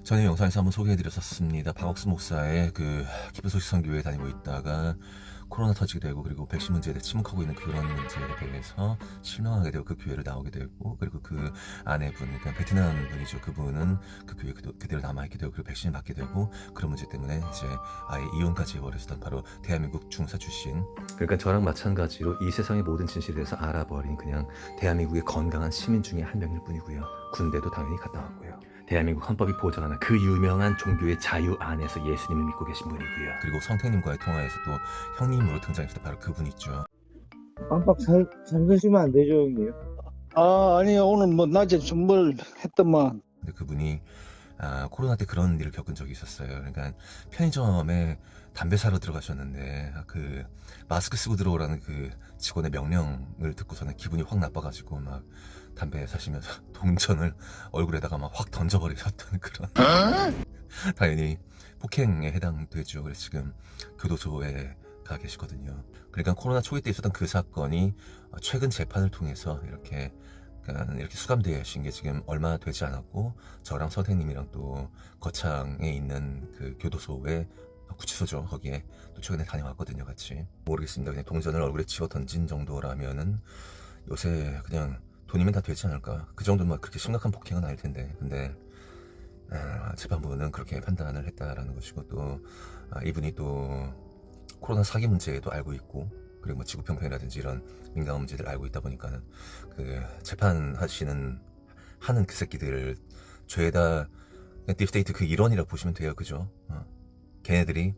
전에 영상에서 한번 소개해드렸었습니다. 박옥수 목사의 그 기쁜 소식 선교회에 다니고 있다가 코로나 터지게 되고, 그리고 백신 문제에 대해 침묵하고 있는 그런 문제에 대해서 실망하게 되고 그 교회를 나오게 되고, 그리고 그 아내분, 그러니까 베트남 분이죠. 그분은 그 교회 그대로 남아있게 되고, 그리고 백신을 맞게 되고, 그런 문제 때문에 이제 아예 이혼까지 해버렸었던 바로 대한민국 중사 출신. 그러니까 저랑 마찬가지로 이 세상의 모든 진실에 대해서 알아버린 그냥 대한민국의 건강한 시민 중에 한 명일 뿐이고요. 군대도 당연히 갔다 왔고요. 대한민국 헌법이 보장하는 그 유명한 종교의 자유 안에서 예수님을 믿고 계신 분이고요. 그리고 성태님과의 통화에서 또 형님으로 등장했을 때 바로 그분 있죠. 깜빡 잠그시면 안 되죠, 형님? 아니요. 오늘 뭐 낮에 준비를 했더만. 근데 그분이 코로나 때 그런 일을 겪은 적이 있었어요. 그러니까 편의점에 담배 사러 들어가셨는데 그 마스크 쓰고 들어오라는 그 직원의 명령을 듣고서는 기분이 확 나빠가지고 막 담배 사시면서 동전을 얼굴에다가 막 확 던져버리셨던 그런 당연히 폭행에 해당되죠. 그래서 지금 교도소에 가 계시거든요. 그러니까 코로나 초기 때 있었던 그 사건이 최근 재판을 통해서 이렇게 수감되신 게 지금 얼마 되지 않았고, 저랑 선생님이랑 또 거창에 있는 그 교도소에 구치소죠. 거기에 또 최근에 다녀왔거든요. 같이. 모르겠습니다. 그냥 동전을 얼굴에 집어 던진 정도라면은 요새 그냥 돈이면 다 되지 않을까. 그 정도면 그렇게 심각한 폭행은 아닐 텐데. 근데 재판부는 그렇게 판단을 했다라는 것이고, 또 이분이 또 코로나 사기 문제에도 알고 있고, 그리고 뭐 지구평평이라든지 이런 민감한 문제들 알고 있다 보니까는 그 재판하는 그 새끼들 죄다 딥스테이트 그 일원이라 보시면 돼요. 그죠? 걔네들이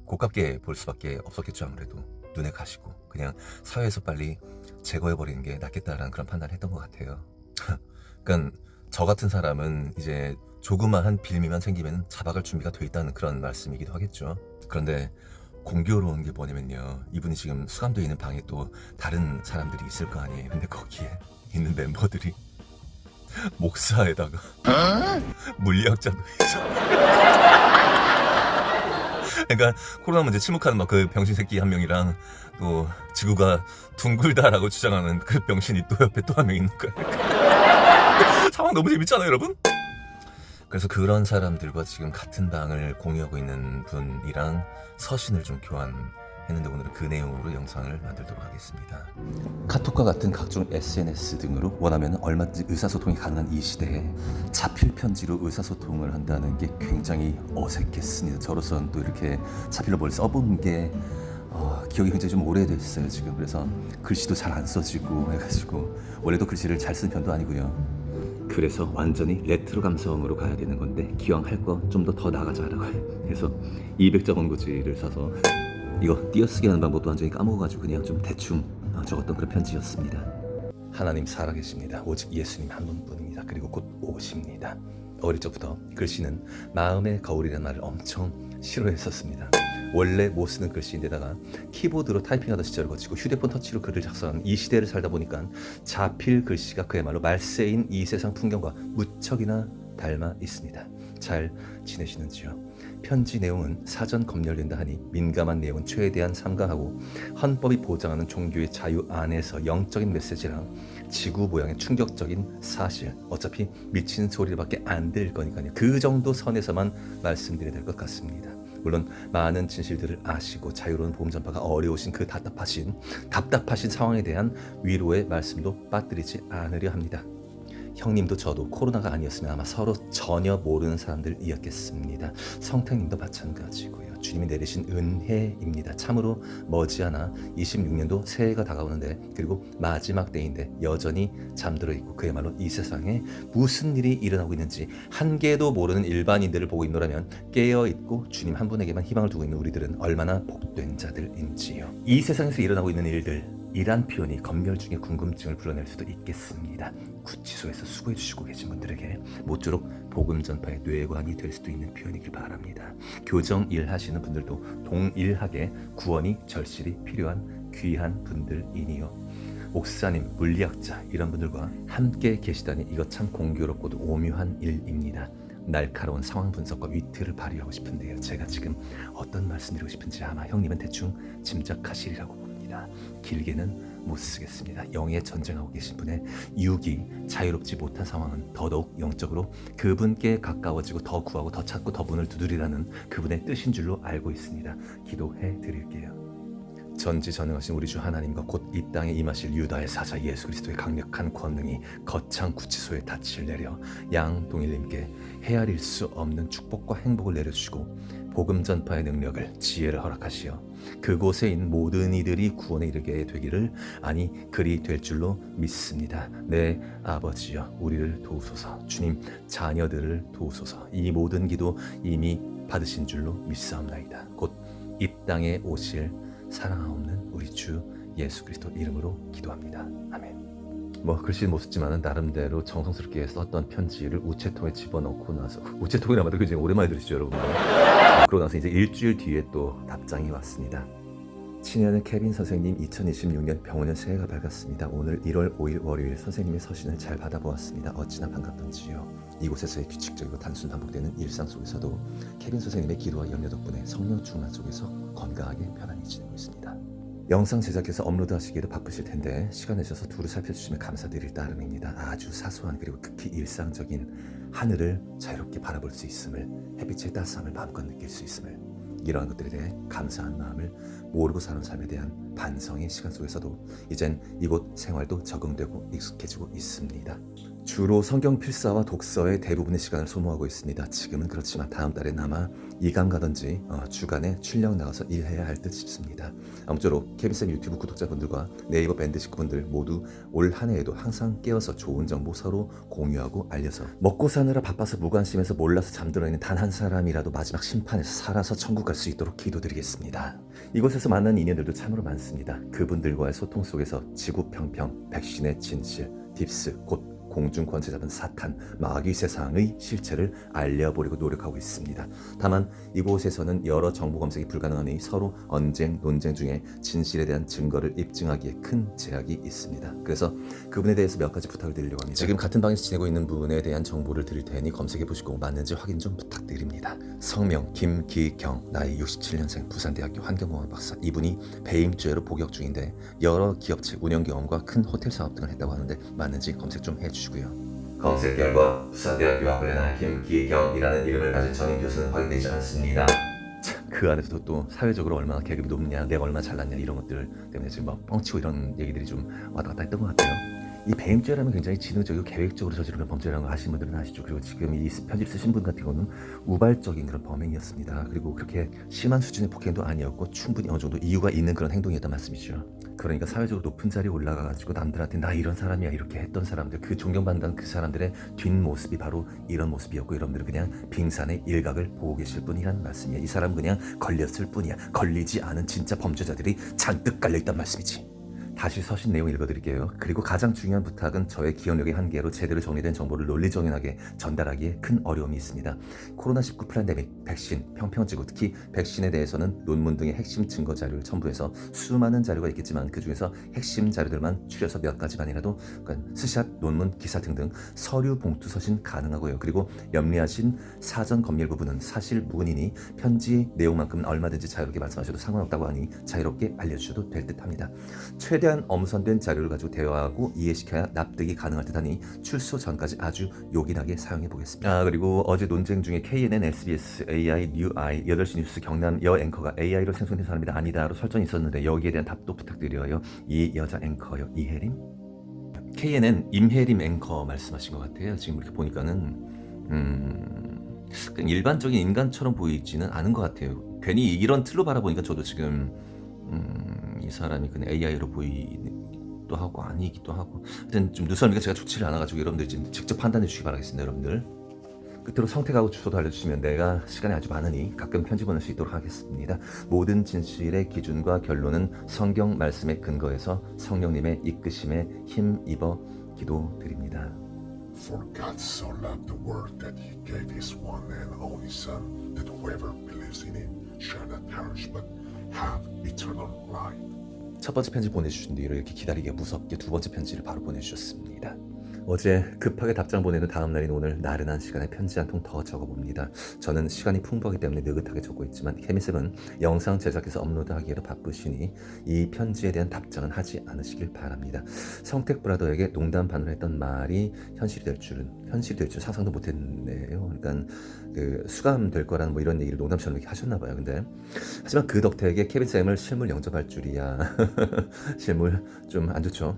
고깝게 볼 수밖에 없었겠죠. 아무래도 눈에 가시고 그냥 사회에서 빨리 제거해버리는 게 낫겠다라는 그런 판단을 했던 것 같아요. 그러니까 저 같은 사람은 이제 조그마한 빌미만 생기면 잡아갈 준비가 돼 있다는 그런 말씀이기도 하겠죠. 그런데 공교로운 게 뭐냐면요, 이분이 지금 수감되어 있는 방에 또 다른 사람들이 있을 거 아니에요. 근데 거기에 있는 멤버들이 목사에다가 물리학자도 있어. 그러니까 코로나 문제 침묵하는 막 그 병신 새끼 한 명이랑 또 지구가 둥글다라고 주장하는 그 병신이 또 옆에 또 한 명 있는 거예요. 상황 너무 재밌잖아요, 여러분? 그래서 그런 사람들과 지금 같은 방을 공유하고 있는 분이랑 서신을 좀 교환했는데, 오늘은 그 내용으로 영상을 만들도록 하겠습니다. 카톡과 같은 각종 SNS 등으로 원하면 얼마든지 의사소통이 가능한 이 시대에 자필 편지로 의사소통을 한다는 게 굉장히 어색했습니다. 저로서는 또 이렇게 자필로 뭘 써본 게 기억이 굉장히 좀 오래됐어요 지금. 그래서 글씨도 잘 안 써지고 해가지고, 원래도 글씨를 잘 쓰는 편도 아니고요. 그래서 완전히 레트로 감성으로 가야 되는 건데, 기왕 할 거 좀 더 나가자라고 해서 200장 원고지를 사서 이거 띄어쓰기 하는 방법도 완전히 까먹어가지고 그냥 좀 대충 적었던 그런 편지였습니다. 하나님 살아계십니다. 오직 예수님 한 분뿐입니다. 그리고 곧 오십니다. 어릴 적부터 글씨는 마음의 거울이라는 말을 엄청 싫어했었습니다. 원래 못 쓰는 글씨인데다가 키보드로 타이핑하던 시절을 거치고 휴대폰 터치로 글을 작성하는 이 시대를 살다 보니까 자필 글씨가 그야말로 말세인 이 세상 풍경과 무척이나 닮아 있습니다. 잘 지내시는지요? 편지 내용은 사전 검열된다 하니 민감한 내용은 최대한 삼가하고, 헌법이 보장하는 종교의 자유 안에서 영적인 메시지랑 지구 모양의 충격적인 사실, 어차피 미친 소리밖에 안 들 거니까요. 그 정도 선에서만 말씀드려야 될 것 같습니다. 물론 많은 진실들을 아시고 자유로운 복음 전파가 어려우신 그 답답하신 상황에 대한 위로의 말씀도 빠뜨리지 않으려 합니다. 형님도 저도 코로나가 아니었으면 아마 서로 전혀 모르는 사람들이었겠습니다. 성택님도 마찬가지고요. 주님이 내리신 은혜입니다. 참으로 머지않아 26년도 새해가 다가오는데, 그리고 마지막 때인데 여전히 잠들어 있고 그야말로 이 세상에 무슨 일이 일어나고 있는지 한 개도 모르는 일반인들을 보고 있노라면, 깨어있고 주님 한 분에게만 희망을 두고 있는 우리들은 얼마나 복된 자들인지요. 이 세상에서 일어나고 있는 일들, 이란 표현이 검열 중에 궁금증을 불러낼 수도 있겠습니다. 구치소에서 수고해 주시고 계신 분들에게 모쪼록 복음 전파의 뇌관이 될 수도 있는 표현이길 바랍니다. 교정 일 하시는 분들도 동일하게 구원이 절실히 필요한 귀한 분들이니요. 목사님, 물리학자 이런 분들과 함께 계시다니 이것 참 공교롭고도 오묘한 일입니다. 날카로운 상황 분석과 위트를 발휘하고 싶은데요. 제가 지금 어떤 말씀드리고 싶은지 아마 형님은 대충 짐작하시리라고 봅니다. 길게는 못 쓰겠습니다. 영에 전쟁하고 계신 분의 육이 자유롭지 못한 상황은 더더욱 영적으로 그분께 가까워지고 더 구하고 더 찾고 더 문을 두드리라는 그분의 뜻인 줄로 알고 있습니다. 기도해 드릴게요. 전지전능하신 우리 주 하나님과 곧 이 땅에 임하실 유다의 사자 예수 그리스도의 강력한 권능이 거창 구치소에 닻을 내려 양동일님께 헤아릴 수 없는 축복과 행복을 내려주시고 복음 전파의 능력을 지혜를 허락하시어 그곳에 있는 모든 이들이 구원에 이르게 되기를 아니 그리 될 줄로 믿습니다. 내 아버지여 우리를 도우소서. 주님 자녀들을 도우소서. 이 모든 기도 이미 받으신 줄로 믿사옵나이다. 곧 이 땅에 오실 사랑하옵는 우리 주 예수 그리스도 이름으로 기도합니다. 아멘. 글씨는 못 썼지만 나름대로 정성스럽게 썼던 편지를 우체통에 집어넣고 나서 우체통이라마도 굉장히 오랜만에 들으시죠 여러분. 그러고 나서 이제 일주일 뒤에 또 답장이 왔습니다. 친애하는 케빈 선생님, 2026년 병원의 새해가 밝았습니다. 오늘 1월 5일 월요일 선생님의 서신을 잘 받아보았습니다. 어찌나 반갑던지요. 이곳에서의 규칙적이고 단순 반복되는 일상 속에서도 케빈 선생님의 기도와 염려 덕분에 성령 충만 속에서 건강하게 편안히 지내고 있습니다. 영상 제작해서 업로드하시기에도 바쁘실 텐데 시간 내셔서 두루 살펴주시면 감사드릴 따름입니다. 아주 사소한 그리고 극히 일상적인 하늘을 자유롭게 바라볼 수 있음을, 햇빛의 따스함을 마음껏 느낄 수 있음을, 이러한 것들에 대해 감사한 마음을 모르고 사는 삶에 대한 반성의 시간 속에서도 이젠 이곳 생활도 적응되고 익숙해지고 있습니다. 주로 성경 필사와 독서의 대부분의 시간을 소모하고 있습니다. 지금은 그렇지만 다음 달에 아마 이감 가든지 주간에 출력 나가서 일해야 할 듯 싶습니다. 아무쪼록 케빈쌤 유튜브 구독자분들과 네이버 밴드 식구분들 모두 올 한 해에도 항상 깨어서 좋은 정보 서로 공유하고 알려서 먹고 사느라 바빠서 무관심해서 몰라서 잠들어 있는 단 한 사람이라도 마지막 심판에서 살아서 천국 갈 수 있도록 기도드리겠습니다. 이곳에서 만난 인연들도 참으로 많습니다. 그분들과의 소통 속에서 지구 평평, 백신의 진실, 딥스, 곧 공중 권세 잡은 사탄, 마귀 세상의 실체를 알려보려고 노력하고 있습니다. 다만 이곳에서는 여러 정보 검색이 불가능하니 서로 언쟁, 논쟁 중에 진실에 대한 증거를 입증하기에 큰 제약이 있습니다. 그래서 그분에 대해서 몇 가지 부탁을 드리려고 합니다. 지금 같은 방에서 지내고 있는 분에 대한 정보를 드릴 테니 검색해보시고 맞는지 확인 좀 부탁드립니다. 성명 김기경, 나이 67년생, 부산대학교 환경공학 박사. 이분이 배임죄로 복역 중인데 여러 기업체 운영 경험과 큰 호텔 사업 등을 했다고 하는데 맞는지 검색 좀 해주시고요. 검색 결과 부산대학교 학부의 나이 김기경이라는 이름을 가진 전임 교수는 확인되지 않습니다. 그 안에서도 또 사회적으로 얼마나 계급이 높냐, 내가 얼마나 잘났냐 이런 것들 때문에 지금 막 뻥치고 이런 얘기들이 좀 왔다 갔다 했던 것 같아요. 이 배임죄라면 굉장히 지능적이고 계획적으로 저지르는 범죄라는 거 아시는 분들은 아시죠. 그리고 지금 이 편지를 쓰신 분 같은 경우는 우발적인 그런 범행이었습니다. 그리고 그렇게 심한 수준의 폭행도 아니었고 충분히 어느 정도 이유가 있는 그런 행동이었단 말씀이죠. 그러니까 사회적으로 높은 자리에 올라가가지고 남들한테 나 이런 사람이야 이렇게 했던 사람들, 그 존경받는 그 사람들의 뒷모습이 바로 이런 모습이었고, 여러분들은 그냥 빙산의 일각을 보고 계실 뿐이란 말씀이야. 이 사람은 그냥 걸렸을 뿐이야. 걸리지 않은 진짜 범죄자들이 잔뜩 깔려있단 말씀이지. 다시 서신 내용 읽어드릴게요. 그리고 가장 중요한 부탁은 저의 기억력의 한계로 제대로 정리된 정보를 논리정연하게 전달하기에 큰 어려움이 있습니다. 코로나19 플랜데믹, 백신, 평평지구, 특히 백신에 대해서는 논문 등의 핵심 증거 자료를 첨부해서 수많은 자료가 있겠지만 그 중에서 핵심 자료들만 추려서 몇 가지만이라도 스샷, 논문, 기사 등등 서류 봉투 서신 가능하고요. 그리고 염려하신 사전 검열 부분은 사실 무근이니 편지 내용만큼은 얼마든지 자유롭게 말씀하셔도 상관없다고 하니 자유롭게 알려주셔도 될 듯합니다. 최대한 엄선된 자료를 가지고 대화하고 이해시켜야 납득이 가능할 듯하니 출소 전까지 아주 요긴하게 사용해 보겠습니다. 그리고 어제 논쟁 중에 KNN, SBS, AI, 뉴아이, 8시 뉴스 경남 여 앵커가 AI로 생성된 사람이다 아니다로 설정이 있었는데 여기에 대한 답도 부탁드려요. 이 여자 앵커요. 이혜림? KNN 임혜림 앵커 말씀하신 것 같아요. 지금 이렇게 보니까는 일반적인 인간처럼 보이지는 않은 것 같아요. 괜히 이런 틀로 바라보니까 저도 지금 이 사람이 그냥 AI로 보이기도 하고 아니기도 하고, 하여튼 좀 눈썰미가 제가 좋지를 않아가지고 여러분들 지금 직접 판단해 주시기 바라겠습니다. 여러분들 끝으로 선택하고 주소도 알려주시면 내가 시간이 아주 많으니 가끔 편지 보낼 수 있도록 하겠습니다. 모든 진실의 기준과 결론은 성경 말씀에 근거해서 성령님의 이끄심에 힘입어 기도드립니다. For God so loved the world that he gave his one and only Son, that whoever believes in him shall not perish but have eternal life. 첫 번째 편지 보내주신 뒤로 이렇게 기다리기가 무섭게 두 번째 편지를 바로 보내주셨습니다. 어제 급하게 답장 보내는 다음 날인 오늘 나른한 시간에 편지 한 통 더 적어봅니다. 저는 시간이 풍부하기 때문에 느긋하게 적고 있지만 케미쌤은 영상 제작해서 업로드하기에도 바쁘시니 이 편지에 대한 답장은 하지 않으시길 바랍니다. 성택 브라더에게 농담 반으로 했던 말이 현실이 될 줄 상상도 못했네요. 그러니까 그 수감될 거라는 뭐 이런 얘기를 농담처럼 이렇게 하셨나봐요. 근데 하지만 그 덕택에 케빈쌤을 실물 영접할 줄이야. 실물 좀 안 좋죠.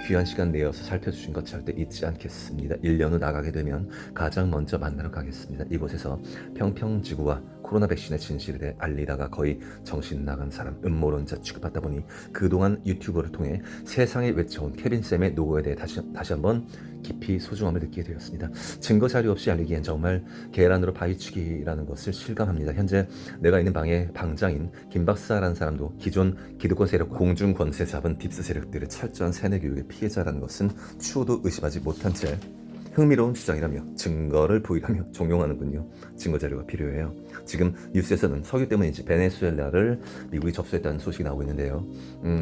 귀한 시간 내어서 살펴주신 것 절대 잊지 않겠습니다. 1년 후 나가게 되면 가장 먼저 만나러 가겠습니다. 이곳에서 평평지구와 코로나 백신의 진실에 대해 알리다가 거의 정신 나간 사람, 음모론자 취급받다 보니 그동안 유튜버를 통해 세상에 외쳐온 케빈쌤의 노고에 대해 다시 한번 깊이 소중함을 느끼게 되었습니다. 증거 자료 없이 알리기엔 정말 계란으로 바위치기라는 것을 실감합니다. 현재 내가 있는 방의 방장인 김 박사라는 사람도 기존 기득권 세력 공중 권세 잡은 딥스 세력들의 철저한 세뇌 교육의 피해자라는 것은 추호도 의심하지 못한 채 흥미로운 주장이라며 증거를 보이라며 종용하는군요. 증거 자료가 필요해요. 지금 뉴스에서는 석유 때문인지 베네수엘라를 미국이 접수했다는 소식이 나오고 있는데요.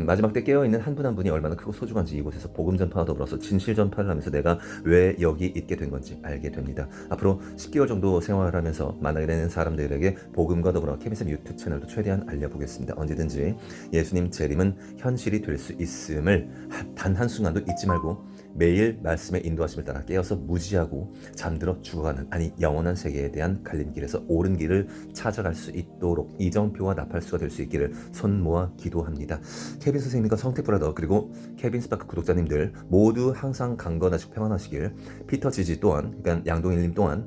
마지막 때 깨어있는 한 분 한 분이 얼마나 크고 소중한지 이곳에서 복음 전파와 더불어서 진실 전파를 하면서 내가 왜 여기 있게 된 건지 알게 됩니다. 앞으로 10개월 정도 생활하면서 만나게 되는 사람들에게 복음과 더불어 케빈쌤 유튜브 채널도 최대한 알려보겠습니다. 언제든지 예수님 재림은 현실이 될 수 있음을 단 한순간도 잊지 말고 매일 말씀의 인도하심을 따라 깨어서 무지하고 잠들어 죽어가는 영원한 세계에 대한 갈림길에서 옳은 길을 찾아갈 수 있도록 이정표와 나팔수가 될 수 있기를 손 모아 기도합니다. 케빈 선생님과 성택 브라더 그리고 케빈 스파크 구독자님들 모두 항상 강건하시고 평안하시길. 피터 지지 또한 그러니까 양동일님 또한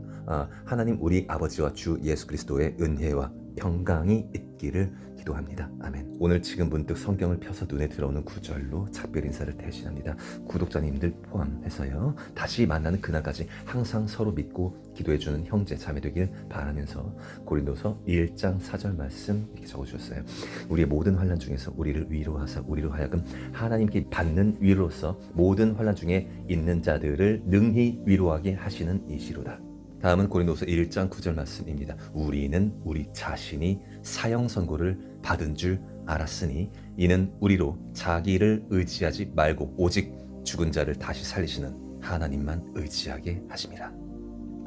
하나님 우리 아버지와 주 예수 그리스도의 은혜와 평강이 있기를 기도합니다. 아멘. 오늘 지금 문득 성경을 펴서 눈에 들어오는 구절로 작별 인사를 대신합니다. 구독자님들 포함해서요. 다시 만나는 그날까지 항상 서로 믿고 기도해주는 형제 자매 되길 바라면서 고린도서 1장 4절 말씀 이렇게 적어주셨어요. 우리의 모든 환난 중에서 우리를 위로하사 우리로 하여금 하나님께 받는 위로로서 모든 환난 중에 있는 자들을 능히 위로하게 하시는 이시로다. 다음은 고린도서 1장 9절 말씀입니다. 우리는 우리 자신이 사형 선고를 받은 줄 알았으니 이는 우리로 자기를 의지하지 말고 오직 죽은 자를 다시 살리시는 하나님만 의지하게 하심이라.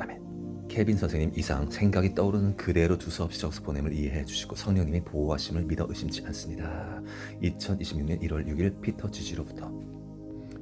아멘. 케빈 선생님 이상 생각이 떠오르는 그대로 두서없이 적어서 보냄을 이해해 주시고 성령님의 보호하심을 믿어 의심치 않습니다. 2026년 1월 6일 피터 지지로부터.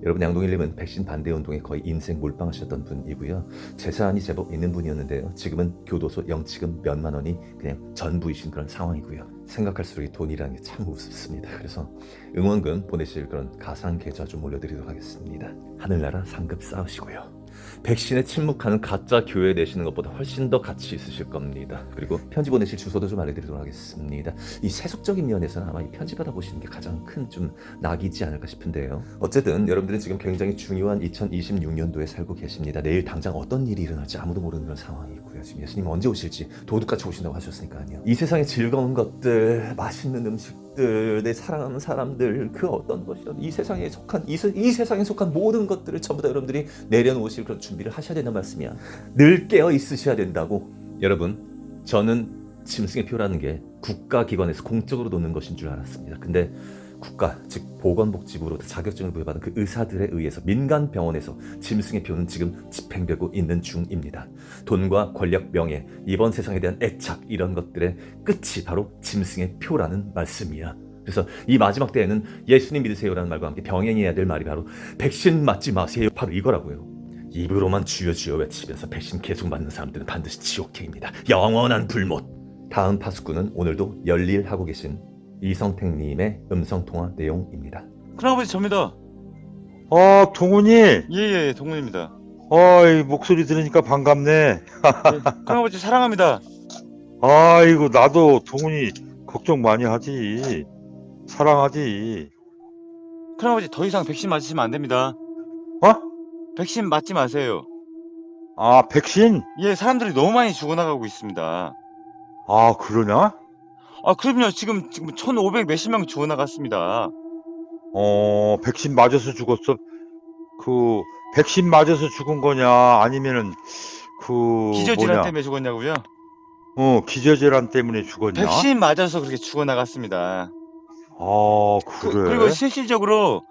여러분 양동일님은 백신 반대 운동에 거의 인생 몰빵하셨던 분이고요. 재산이 제법 있는 분이었는데요. 지금은 교도소 영치금 몇만 원이 그냥 전부이신 그런 상황이고요. 생각할수록 이 돈이라는 게 참 우습습니다. 그래서 응원금 보내실 그런 가상 계좌 좀 올려드리도록 하겠습니다. 하늘나라 상급 쌓으시고요. 백신에 침묵하는 가짜 교회 내시는 것보다 훨씬 더 가치 있으실 겁니다. 그리고 편지 보내실 주소도 좀 알려드리도록 하겠습니다. 이 세속적인 면에서는 아마 이 편지 받아보시는 게 가장 큰 좀 낙이지 않을까 싶은데요. 어쨌든 여러분들은 지금 굉장히 중요한 2026년도에 살고 계십니다. 내일 당장 어떤 일이 일어날지 아무도 모르는 그런 상황이고요. 지금 예수님 언제 오실지 도둑같이 오신다고 하셨으니까요. 이 세상의 즐거운 것들, 맛있는 음식들, 내 사랑하는 사람들, 그 어떤 것이든 이 세상에 속한 모든 것들을 전부 다 여러분들이 내려놓으실 그런 준비를 하셔야 된다는 말씀이야. 늘 깨어 있으셔야 된다고. 여러분, 저는 짐승의 표라는 게 국가기관에서 공적으로 놓는 것인 줄 알았습니다. 근데 국가, 즉 보건복지부로 자격증을 부여받은 그 의사들에 의해서 민간 병원에서 짐승의 표는 지금 집행되고 있는 중입니다. 돈과 권력, 명예, 이번 세상에 대한 애착 이런 것들의 끝이 바로 짐승의 표라는 말씀이야. 그래서 이 마지막 때에는 예수님 믿으세요라는 말과 함께 병행해야 될 말이 바로 백신 맞지 마세요. 바로 이거라고요. 입으로만 주여 주여 외치면서 백신 계속 맞는 사람들은 반드시 지옥행입니다. 영원한 불못. 다음 파수꾼은 오늘도 열일하고 계신 이성택님의 음성통화 내용입니다. 큰아버지 접니다. 동훈이. 예예 동문입니다. 이 목소리 들으니까 반갑네. 예, 큰아버지 사랑합니다. 아이고 나도 동훈이 걱정 많이 하지. 사랑하지. 큰아버지 더 이상 백신 맞으시면 안 됩니다. 백신 맞지 마세요. 백신? 예, 사람들이 너무 많이 죽어나가고 있습니다. 그러냐? 그럼요. 지금 1,500 몇십 명 죽어나갔습니다. 백신 맞아서 죽었어. 백신 맞아서 죽은 거냐? 아니면은 기저질환 때문에 죽었냐고요? 기저질환 때문에 죽었냐? 백신 맞아서 그렇게 죽어나갔습니다. 그래? 그리고 실질적으로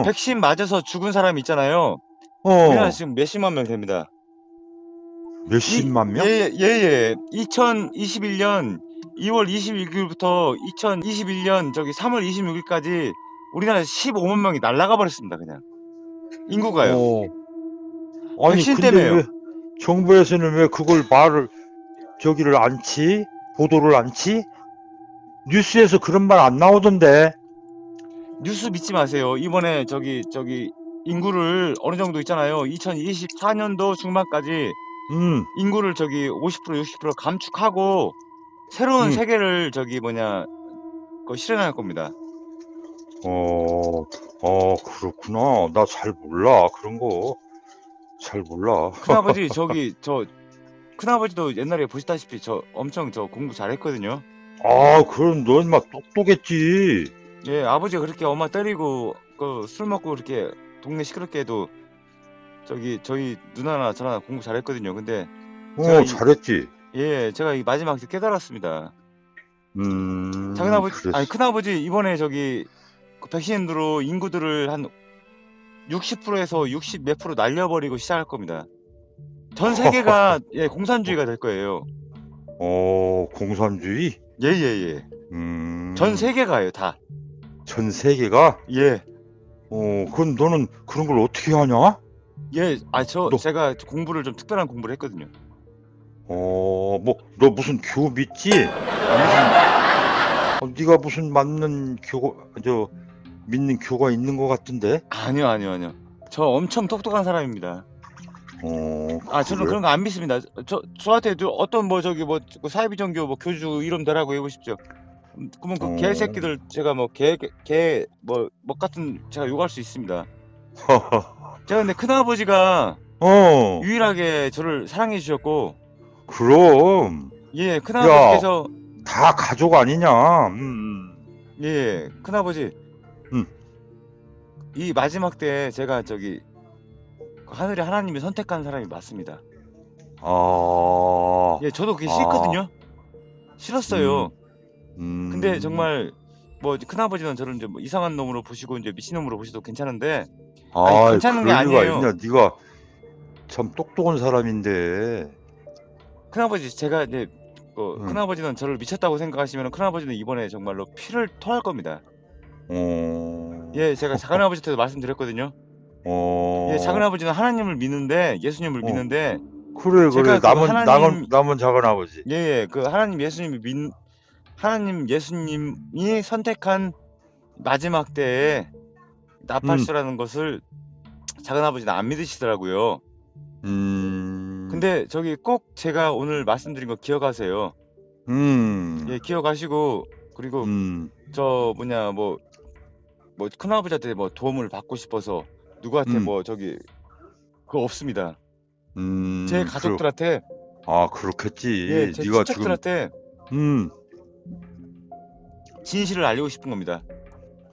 백신 맞아서 죽은 사람 있잖아요. 우리나라 지금 몇십만 명 됩니다. 몇십만 명? 예. 2021년 2월 26일부터 2021년 저기 3월 26일까지 우리나라 15만 명이 날아가 버렸습니다. 그냥 인구가요. 아니 백신 근데 때문에요. 왜 정부에서는 왜 그걸 저기를 안 치? 보도를 안 치? 뉴스에서 그런 말 안 나오던데. 뉴스 믿지 마세요. 이번에 저기 인구를 어느 정도 있잖아요. 2024년도 중반까지 인구를 저기 50% 60% 감축하고 새로운 세계를 저기 그거 실현할 겁니다. 그렇구나. 나 잘 몰라. 그런 거. 잘 몰라. 큰아버지 큰아버지도 옛날에 보시다시피 저 엄청 공부 잘했거든요. 그럼 넌 막 똑똑했지. 예, 아버지가 그렇게 엄마 때리고 술 먹고 그렇게 동네 시끄럽게 해도 저희 누나나 저나 공부 잘했거든요. 근데 잘했지. 예, 제가 이 마지막 때 깨달았습니다. 그랬어. 큰아버지 이번에 그 백신으로 인구들을 한 60%에서 60 몇 프로 날려버리고 시작할 겁니다. 전 세계가 예, 공산주의가 될 거예요. 공산주의? 예. 전 세계가요, 다. 전 세계가? 예. 그럼 너는 그런 걸 어떻게 하냐? 예, 제가 공부를 좀 특별한 공부를 했거든요. 너 무슨 교 믿지? 네가 무슨 믿는 교가 있는 것 같은데? 아니요. 저 엄청 똑똑한 사람입니다. 저는 그래? 그런 거 안 믿습니다. 저한테도 어떤 사이비 종교 교주 이름 대라고 해보십시오. 그러면 그 개새끼들 제가 같은 제가 욕할 수 있습니다. 제가 근데 큰아버지가 유일하게 저를 사랑해 주셨고, 그럼 예, 큰아버지께서 다 가족 아니냐? 예, 큰아버지 이 마지막 때 제가 하늘에 하나님이 선택한 사람이 맞습니다. 예, 저도 그게 싫거든요. 싫었어요. 근데 정말 큰아버지는 저를 이제 이상한 놈으로 보시고 이제 미친놈으로 보셔도 괜찮은데 괜찮은 게 그럴 리가 아니에요. 있냐? 네가 참 똑똑한 사람인데. 큰아버지 제가 이제 큰아버지는 저를 미쳤다고 생각하시면 큰아버지는 이번에 정말로 피를 토할 겁니다. 예, 제가 작은아버지한테도 말씀드렸거든요. 예, 작은아버지는 하나님을 믿는데 예수님을 믿는데 그래 제가 남은 작은아버지. 예, 그 하나님 예수님이 선택한 마지막 때에 나팔수라는 것을 작은아버지는 안 믿으시더라고요. 근데 꼭 제가 오늘 말씀드린 거 기억하세요. 예, 기억하시고 그리고 큰아버지한테 도움을 받고 싶어서 누구한테 그거 없습니다. 제 가족들한테 그렇겠지. 예, 제 네가 친척들한테 진실을 알리고 싶은 겁니다.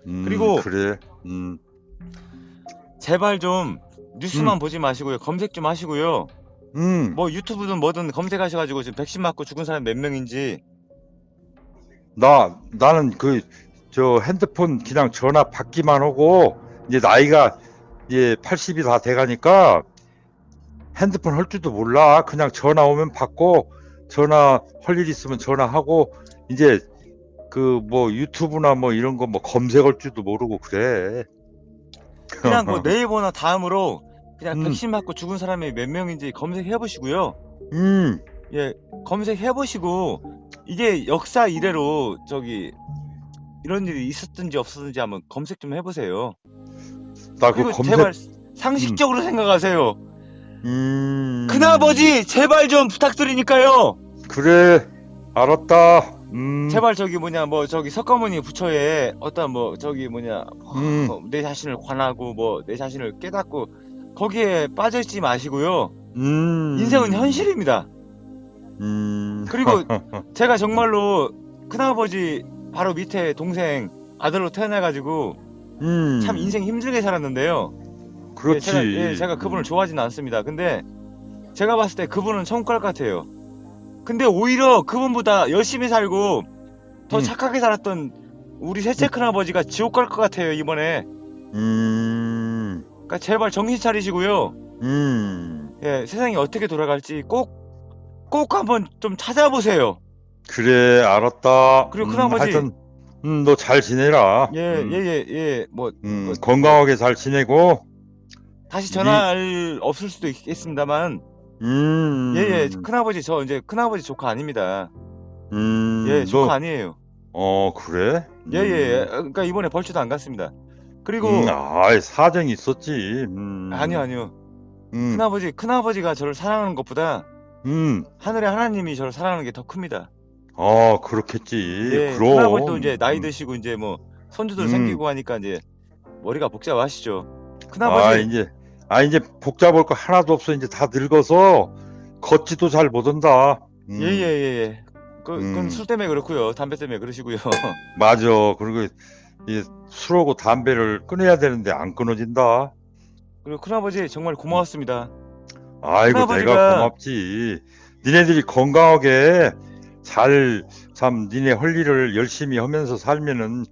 그리고 그래. 제발 좀 뉴스만 보지 마시고요. 검색 좀 하시고요. 유튜브든 뭐든 검색하셔가지고 지금 백신 맞고 죽은 사람 몇 명인지. 나는 핸드폰 그냥 전화 받기만 하고 이제 나이가 이제 80이 다 돼가니까 핸드폰 할 줄도 몰라. 그냥 전화 오면 받고 전화 할 일 있으면 전화하고 이제 유튜브나 이런 거 검색할 줄도 모르고 그래. 그냥 네이버나 다음으로 그냥 백신 맞고 죽은 사람이 몇 명인지 검색해 보시고요. 예, 검색해 보시고 이게 역사 이래로 이런 일이 있었든지 없었든지 한번 검색 좀 해보세요. 그리고 제발 상식적으로 생각하세요. 큰아버지 제발 좀 부탁드리니까요. 그래, 알았다. 제발 석가모니 부처에 어떤 내 자신을 관하고 내 자신을 깨닫고 거기에 빠져있지 마시고요. 인생은 현실입니다. 그리고 제가 정말로 큰아버지 바로 밑에 동생 아들로 태어나가지고 참 인생 힘들게 살았는데요. 그렇지. 제가 그분을 좋아하지는 않습니다. 근데 제가 봤을 때 그분은 천국 갈 것 같아요. 근데 오히려 그분보다 열심히 살고 더 착하게 살았던 우리 셋째 큰아버지가 지옥 갈 것 같아요, 이번에. 그러니까 제발 정신 차리시고요. 음. 예, 세상이 어떻게 돌아갈지 꼭 한번 좀 찾아보세요. 그래, 알았다. 그리고 큰아버지. 하여튼, 너 잘 지내라. 뭐 건강하게 잘 지내고, 다시 전화할 없을 수도 있겠습니다만, 큰아버지 저 이제 큰아버지 조카 아닙니다. 예, 조카 아니에요. 그래? 그러니까 이번에 벌초도 안 갔습니다. 그리고 사정이 있었지. 아니요. 큰아버지가 저를 사랑하는 것보다 하늘의 하나님이 저를 사랑하는 게 더 큽니다. 그렇겠지. 예, 그럼. 큰아버지도 이제 나이 드시고 이제 뭐 손주들 생기고 하니까 이제 머리가 복잡하시죠. 큰아버지. 이제 복잡할 거 하나도 없어. 이제 다 늙어서 걷지도 잘 못한다. 예. 그건 술 때문에 그렇고요. 담배 때문에 그러시고요. 맞아. 그리고 이 술하고 담배를 끊어야 되는데 안 끊어진다. 그리고 큰아버지 정말 고마웠습니다. 아이고, 내가 고맙지. 니네들이 건강하게 잘 니네 할 일을 열심히 하면서 살면은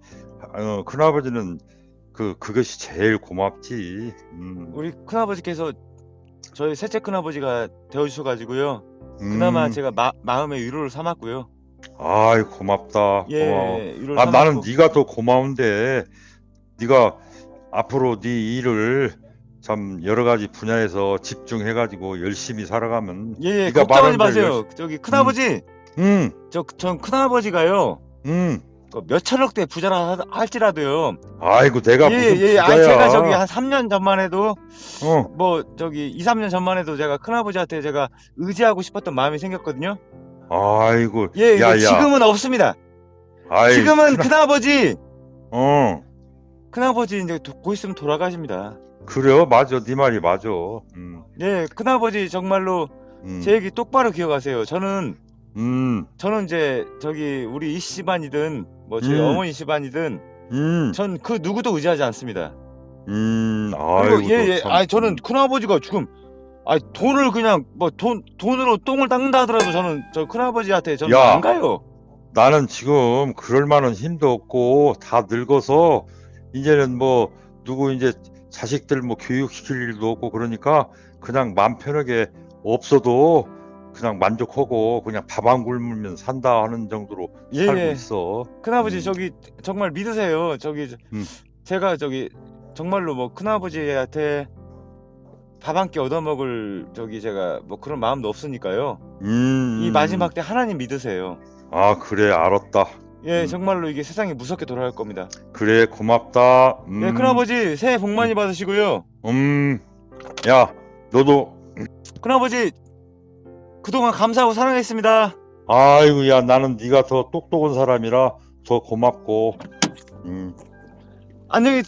큰아버지는 그것이 제일 고맙지. 우리 큰아버지께서 저희 셋째 큰아버지가 되어주셔가지고요. 그나마 제가 마음의 위로를 삼았고요. 아이, 고맙다. 예, 고마워. 위로를 나는 삼았고. 네가 더 고마운데, 네가 앞으로 네 일을 참 여러 가지 분야에서 집중해가지고 열심히 살아가면. 네가 걱정하지 말하는 마세요. 저기 큰아버지. 전 큰아버지가요. 몇 천억대 부자라 할지라도요. 아이고, 내가 무슨 부자야. 제가 저기 한 3년 전만 해도 어. 2, 3년 전만 해도 제가 큰아버지한테 제가 의지하고 싶었던 마음이 생겼거든요. 아이고. 야. 지금은 없습니다. 지금은 큰아버지 이제 곧 있으면 돌아가십니다. 그래요? 맞아. 네 말이 맞아. 예, 큰아버지 정말로 제 얘기 똑바로 기억하세요. 저는 이제 저기 우리 이 집안이든 뭐 저희 어머니 집안이든 전 그 누구도 의지하지 않습니다. 아이고. 그리고 저는 큰아버지가 지금 돈을 그냥 뭐 돈으로 똥을 닦는다 하더라도 저는 저 큰아버지한테 저는 안 가요. 나는 지금 그럴 만한 힘도 없고 다 늙어서 이제는 뭐 누구 이제 자식들 뭐 교육시킬 일도 없고 그러니까 그냥 맘 편하게 없어도 그냥 만족하고 그냥 밥 안 굶으면 산다 하는 정도로 살고 있어. 큰아버지 저기 정말 믿으세요. 제가 정말로 뭐 큰아버지한테 밥 한 끼 얻어먹을 제가 뭐 그런 마음도 없으니까요. 이 마지막 때 하나님 믿으세요. 그래, 알았다. 예, 정말로 이게 세상이 무섭게 돌아갈 겁니다. 그래, 고맙다. 예, 큰아버지 새해 복 많이 받으시고요. 야, 너도. 큰아버지 그동안 감사하고 사랑했습니다. 아이고, 야, 나는 네가 더 똑똑한 사람이라 더 고맙고. 안녕히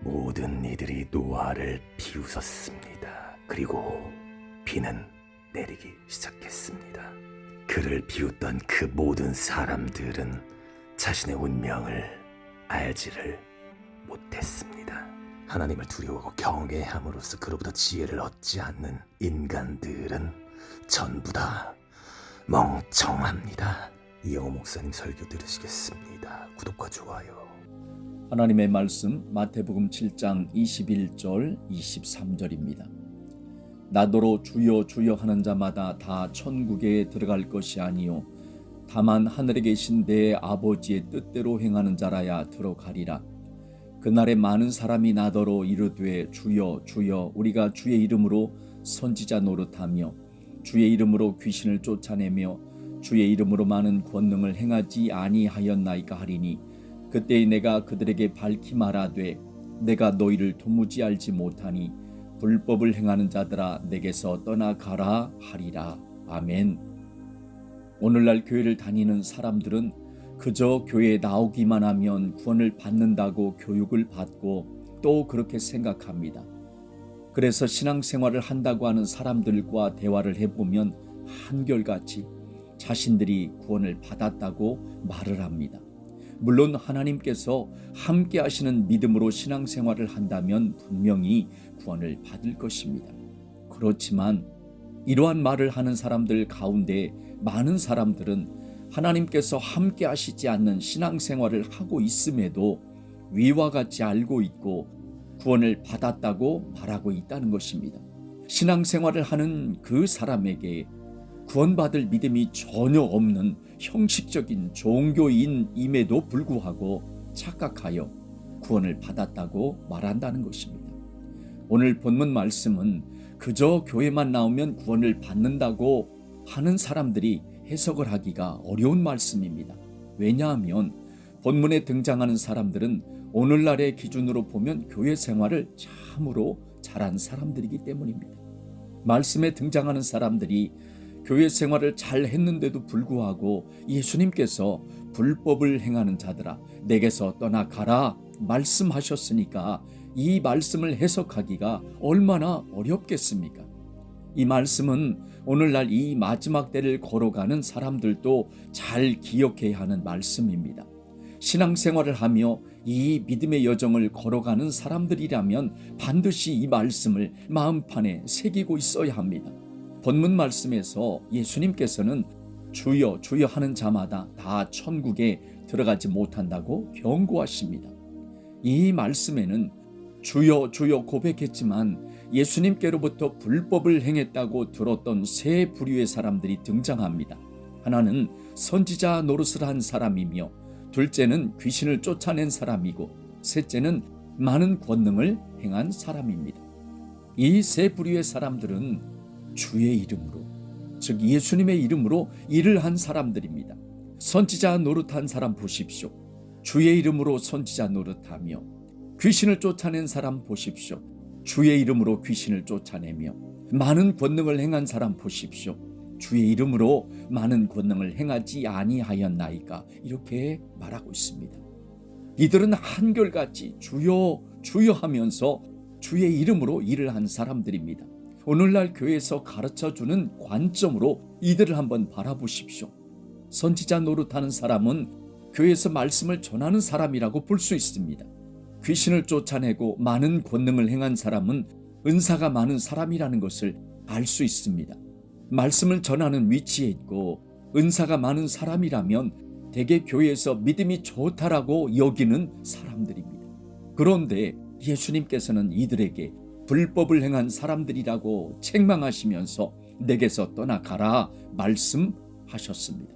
모든 이들이 노아를 비웃었습니다. 그리고 비는 내리기 시작했습니다. 그를 비웃던 그 모든 사람들은 자신의 운명을 알지를 못했습니다. 하나님을 두려워하고 경외함으로써 그로부터 지혜를 얻지 않는 인간들은 전부 다 멍청합니다. 이영호 목사님 설교 들으시겠습니다. 구독과 좋아요. 하나님의 말씀 마태복음 7장 21절 23절입니다. 나더러 주여 주여 하는 자마다 다 천국에 들어갈 것이 아니요 다만 하늘에 계신 내 아버지의 뜻대로 행하는 자라야 들어가리라. 그날에 많은 사람이 나더러 이르되 주여 주여 우리가 주의 이름으로 선지자 노릇하며 주의 이름으로 귀신을 쫓아내며 주의 이름으로 많은 권능을 행하지 아니하였나이까 하리니 그때 내가 그들에게 밝히 말하되 내가 너희를 도무지 알지 못하니 불법을 행하는 자들아 내게서 떠나가라 하리라. 아멘. 오늘날 교회를 다니는 사람들은 그저 교회에 나오기만 하면 구원을 받는다고 교육을 받고 또 그렇게 생각합니다. 그래서 신앙생활을 한다고 하는 사람들과 대화를 해보면 한결같이 자신들이 구원을 받았다고 말을 합니다. 물론 하나님께서 함께 하시는 믿음으로 신앙생활을 한다면 분명히 구원을 받을 것입니다. 그렇지만 이러한 말을 하는 사람들 가운데 많은 사람들은 하나님께서 함께 하시지 않는 신앙생활을 하고 있음에도 위와 같이 알고 있고 구원을 받았다고 말하고 있다는 것입니다. 신앙생활을 하는 그 사람에게 구원받을 믿음이 전혀 없는 형식적인 종교인임에도 불구하고 착각하여 구원을 받았다고 말한다는 것입니다. 오늘 본문 말씀은 그저 교회만 나오면 구원을 받는다고 하는 사람들이 해석을 하기가 어려운 말씀입니다. 왜냐하면 본문에 등장하는 사람들은 오늘날의 기준으로 보면 교회 생활을 참으로 잘한 사람들이기 때문입니다. 말씀에 등장하는 사람들이 교회 생활을 잘 했는데도 불구하고 예수님께서 불법을 행하는 자들아 내게서 떠나가라 말씀하셨으니까 이 말씀을 해석하기가 얼마나 어렵겠습니까? 이 말씀은 오늘날 이 마지막 때를 걸어가는 사람들도 잘 기억해야 하는 말씀입니다. 신앙생활을 하며 이 믿음의 여정을 걸어가는 사람들이라면 반드시 이 말씀을 마음판에 새기고 있어야 합니다. 본문 말씀에서 예수님께서는 주여 주여 하는 자마다 다 천국에 들어가지 못한다고 경고하십니다. 이 말씀에는 주여 주여 고백했지만 예수님께로부터 불법을 행했다고 들었던 세 부류의 사람들이 등장합니다. 하나는 선지자 노릇을 한 사람이며, 둘째는 귀신을 쫓아낸 사람이고, 셋째는 많은 권능을 행한 사람입니다. 이 세 부류의 사람들은 주의 이름으로, 즉 예수님의 이름으로 일을 한 사람들입니다. 선지자 노릇한 사람 보십시오. 주의 이름으로 선지자 노릇하며, 귀신을 쫓아낸 사람 보십시오. 주의 이름으로 귀신을 쫓아내며, 많은 권능을 행한 사람 보십시오. 주의 이름으로 많은 권능을 행하지 아니하였나이까, 이렇게 말하고 있습니다. 이들은 한결같이 주여 주여 하면서 주의 이름으로 일을 한 사람들입니다. 오늘날 교회에서 가르쳐주는 관점으로 이들을 한번 바라보십시오. 선지자 노릇하는 사람은 교회에서 말씀을 전하는 사람이라고 볼 수 있습니다. 귀신을 쫓아내고 많은 권능을 행한 사람은 은사가 많은 사람이라는 것을 알 수 있습니다. 말씀을 전하는 위치에 있고 은사가 많은 사람이라면 대개 교회에서 믿음이 좋다라고 여기는 사람들입니다. 그런데 예수님께서는 이들에게 불법을 행한 사람들이라고 책망하시면서 내게서 떠나가라 말씀하셨습니다.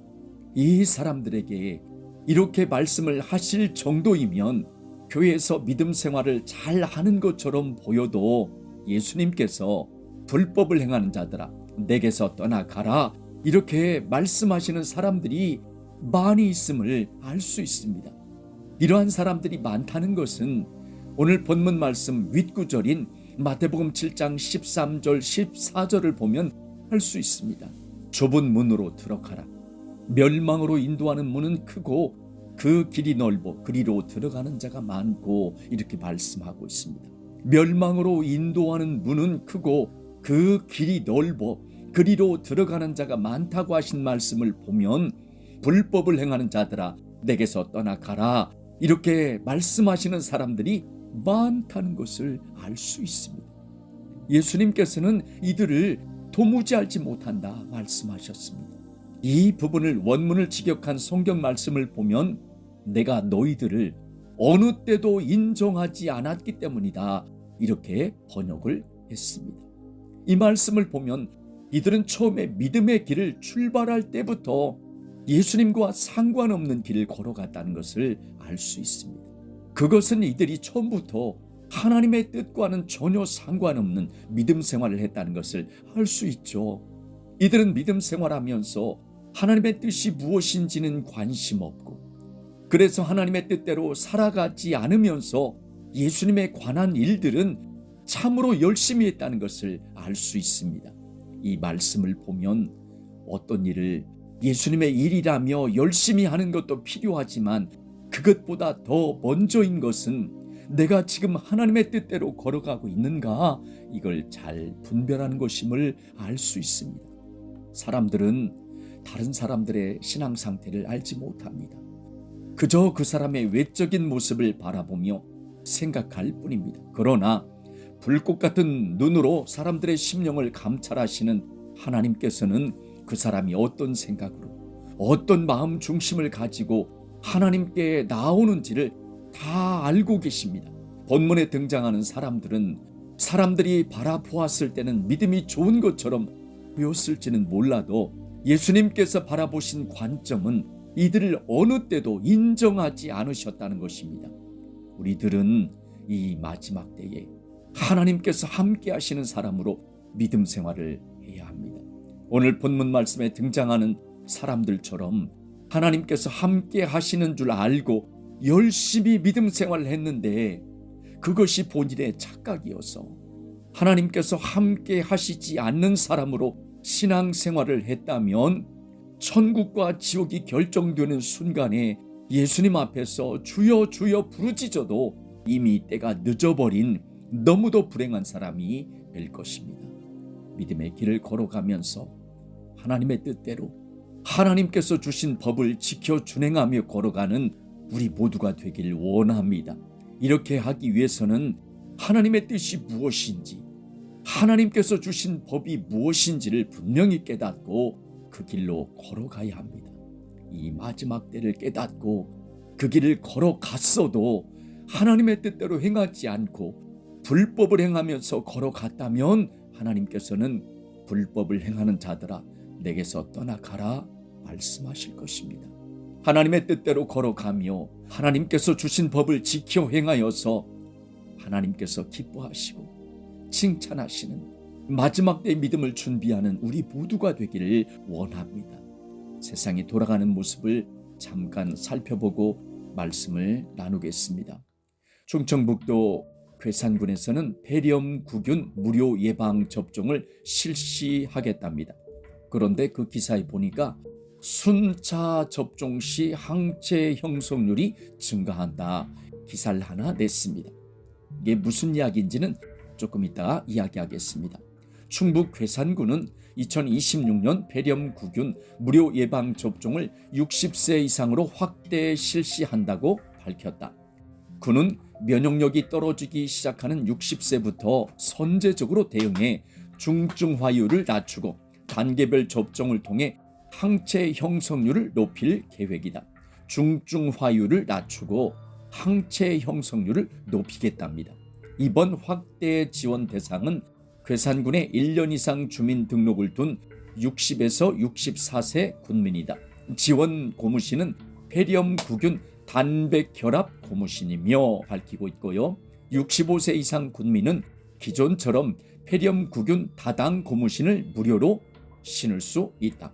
이 사람들에게 이렇게 말씀을 하실 정도이면 교회에서 믿음 생활을 잘 하는 것처럼 보여도 예수님께서 불법을 행하는 자들아 내게서 떠나가라 이렇게 말씀하시는 사람들이 많이 있음을 알 수 있습니다. 이러한 사람들이 많다는 것은 오늘 본문 말씀 윗구절인 마태복음 7장 13절 14절을 보면 알 수 있습니다. 좁은 문으로 들어가라. 멸망으로 인도하는 문은 크고 그 길이 넓어 그리로 들어가는 자가 많고, 이렇게 말씀하고 있습니다. 멸망으로 인도하는 문은 크고 그 길이 넓어 그리로 들어가는 자가 많다고 하신 말씀을 보면 불법을 행하는 자들아 내게서 떠나가라 이렇게 말씀하시는 사람들이 많다는 것을 알 수 있습니다. 예수님께서는 이들을 도무지 알지 못한다 말씀하셨습니다. 이 부분을 원문을 직역한 성경 말씀을 보면 내가 너희들을 어느 때도 인정하지 않았기 때문이다 이렇게 번역을 했습니다. 이 말씀을 보면 이들은 처음에 믿음의 길을 출발할 때부터 예수님과 상관없는 길을 걸어갔다는 것을 알 수 있습니다. 그것은 이들이 처음부터 하나님의 뜻과는 전혀 상관없는 믿음 생활을 했다는 것을 알 수 있죠. 이들은 믿음 생활하면서 하나님의 뜻이 무엇인지는 관심 없고, 그래서 하나님의 뜻대로 살아가지 않으면서 예수님에 관한 일들은 참으로 열심히 했다는 것을 알 수 있습니다. 이 말씀을 보면 어떤 일을 예수님의 일이라며 열심히 하는 것도 필요하지만 그것보다 더 먼저인 것은 내가 지금 하나님의 뜻대로 걸어가고 있는가, 이걸 잘 분별하는 것임을 알 수 있습니다. 사람들은 다른 사람들의 신앙 상태를 알지 못합니다. 그저 그 사람의 외적인 모습을 바라보며 생각할 뿐입니다. 그러나 불꽃 같은 눈으로 사람들의 심령을 감찰하시는 하나님께서는 그 사람이 어떤 생각으로, 어떤 마음 중심을 가지고 하나님께 나오는지를 다 알고 계십니다. 본문에 등장하는 사람들은 사람들이 바라보았을 때는 믿음이 좋은 것처럼 보였을지는 몰라도 예수님께서 바라보신 관점은 이들을 어느 때도 인정하지 않으셨다는 것입니다. 우리들은 이 마지막 때에 하나님께서 함께 하시는 사람으로 믿음 생활을 해야 합니다. 오늘 본문 말씀에 등장하는 사람들처럼 하나님께서 함께 하시는 줄 알고 열심히 믿음 생활을 했는데 그것이 본인의 착각이어서 하나님께서 함께 하시지 않는 사람으로 신앙 생활을 했다면 천국과 지옥이 결정되는 순간에 예수님 앞에서 주여 주여 부르짖어도 이미 때가 늦어버린 너무도 불행한 사람이 될 것입니다. 믿음의 길을 걸어가면서 하나님의 뜻대로 하나님께서 주신 법을 지켜 준행하며 걸어가는 우리 모두가 되길 원합니다. 이렇게 하기 위해서는 하나님의 뜻이 무엇인지, 하나님께서 주신 법이 무엇인지를 분명히 깨닫고 그 길로 걸어가야 합니다. 이 마지막 때를 깨닫고 그 길을 걸어갔어도 하나님의 뜻대로 행하지 않고 불법을 행하면서 걸어갔다면 하나님께서는 불법을 행하는 자들아 내게서 떠나가라 말씀하실 것입니다. 하나님의 뜻대로 걸어가며 하나님께서 주신 법을 지켜 행하여서 하나님께서 기뻐하시고 칭찬하시는 마지막 때의 믿음을 준비하는 우리 모두가 되기를 원합니다. 세상이 돌아가는 모습을 잠깐 살펴보고 말씀을 나누겠습니다. 충청북도 괴산군에서는 폐렴구균 무료 예방 접종을 실시하겠답니다. 그런데 그 기사에 보니까 순차 접종 시 항체 형성률이 증가한다 기사를 하나 냈습니다. 이게 무슨 이야기인지는 조금 이따가 이야기하겠습니다. 충북 괴산군은 2026년 폐렴구균 무료 예방 접종을 60세 이상으로 확대 실시한다고 밝혔다. 군은 면역력이 떨어지기 시작하는 60세부터 선제적으로 대응해 중증화율을 낮추고 단계별 접종을 통해 항체 형성률을 높일 계획이다. 중증화율을 낮추고 항체 형성률을 높이겠답니다. 이번 확대 지원 대상은 괴산군에 1년 이상 주민 등록을 둔 60에서 64세 군민이다. 지원 고무신은 폐렴구균 단백결합 고무신이며 밝히고 있고요. 65세 이상 군민은 기존처럼 폐렴구균 다당 고무신을 무료로 신을 수 있다.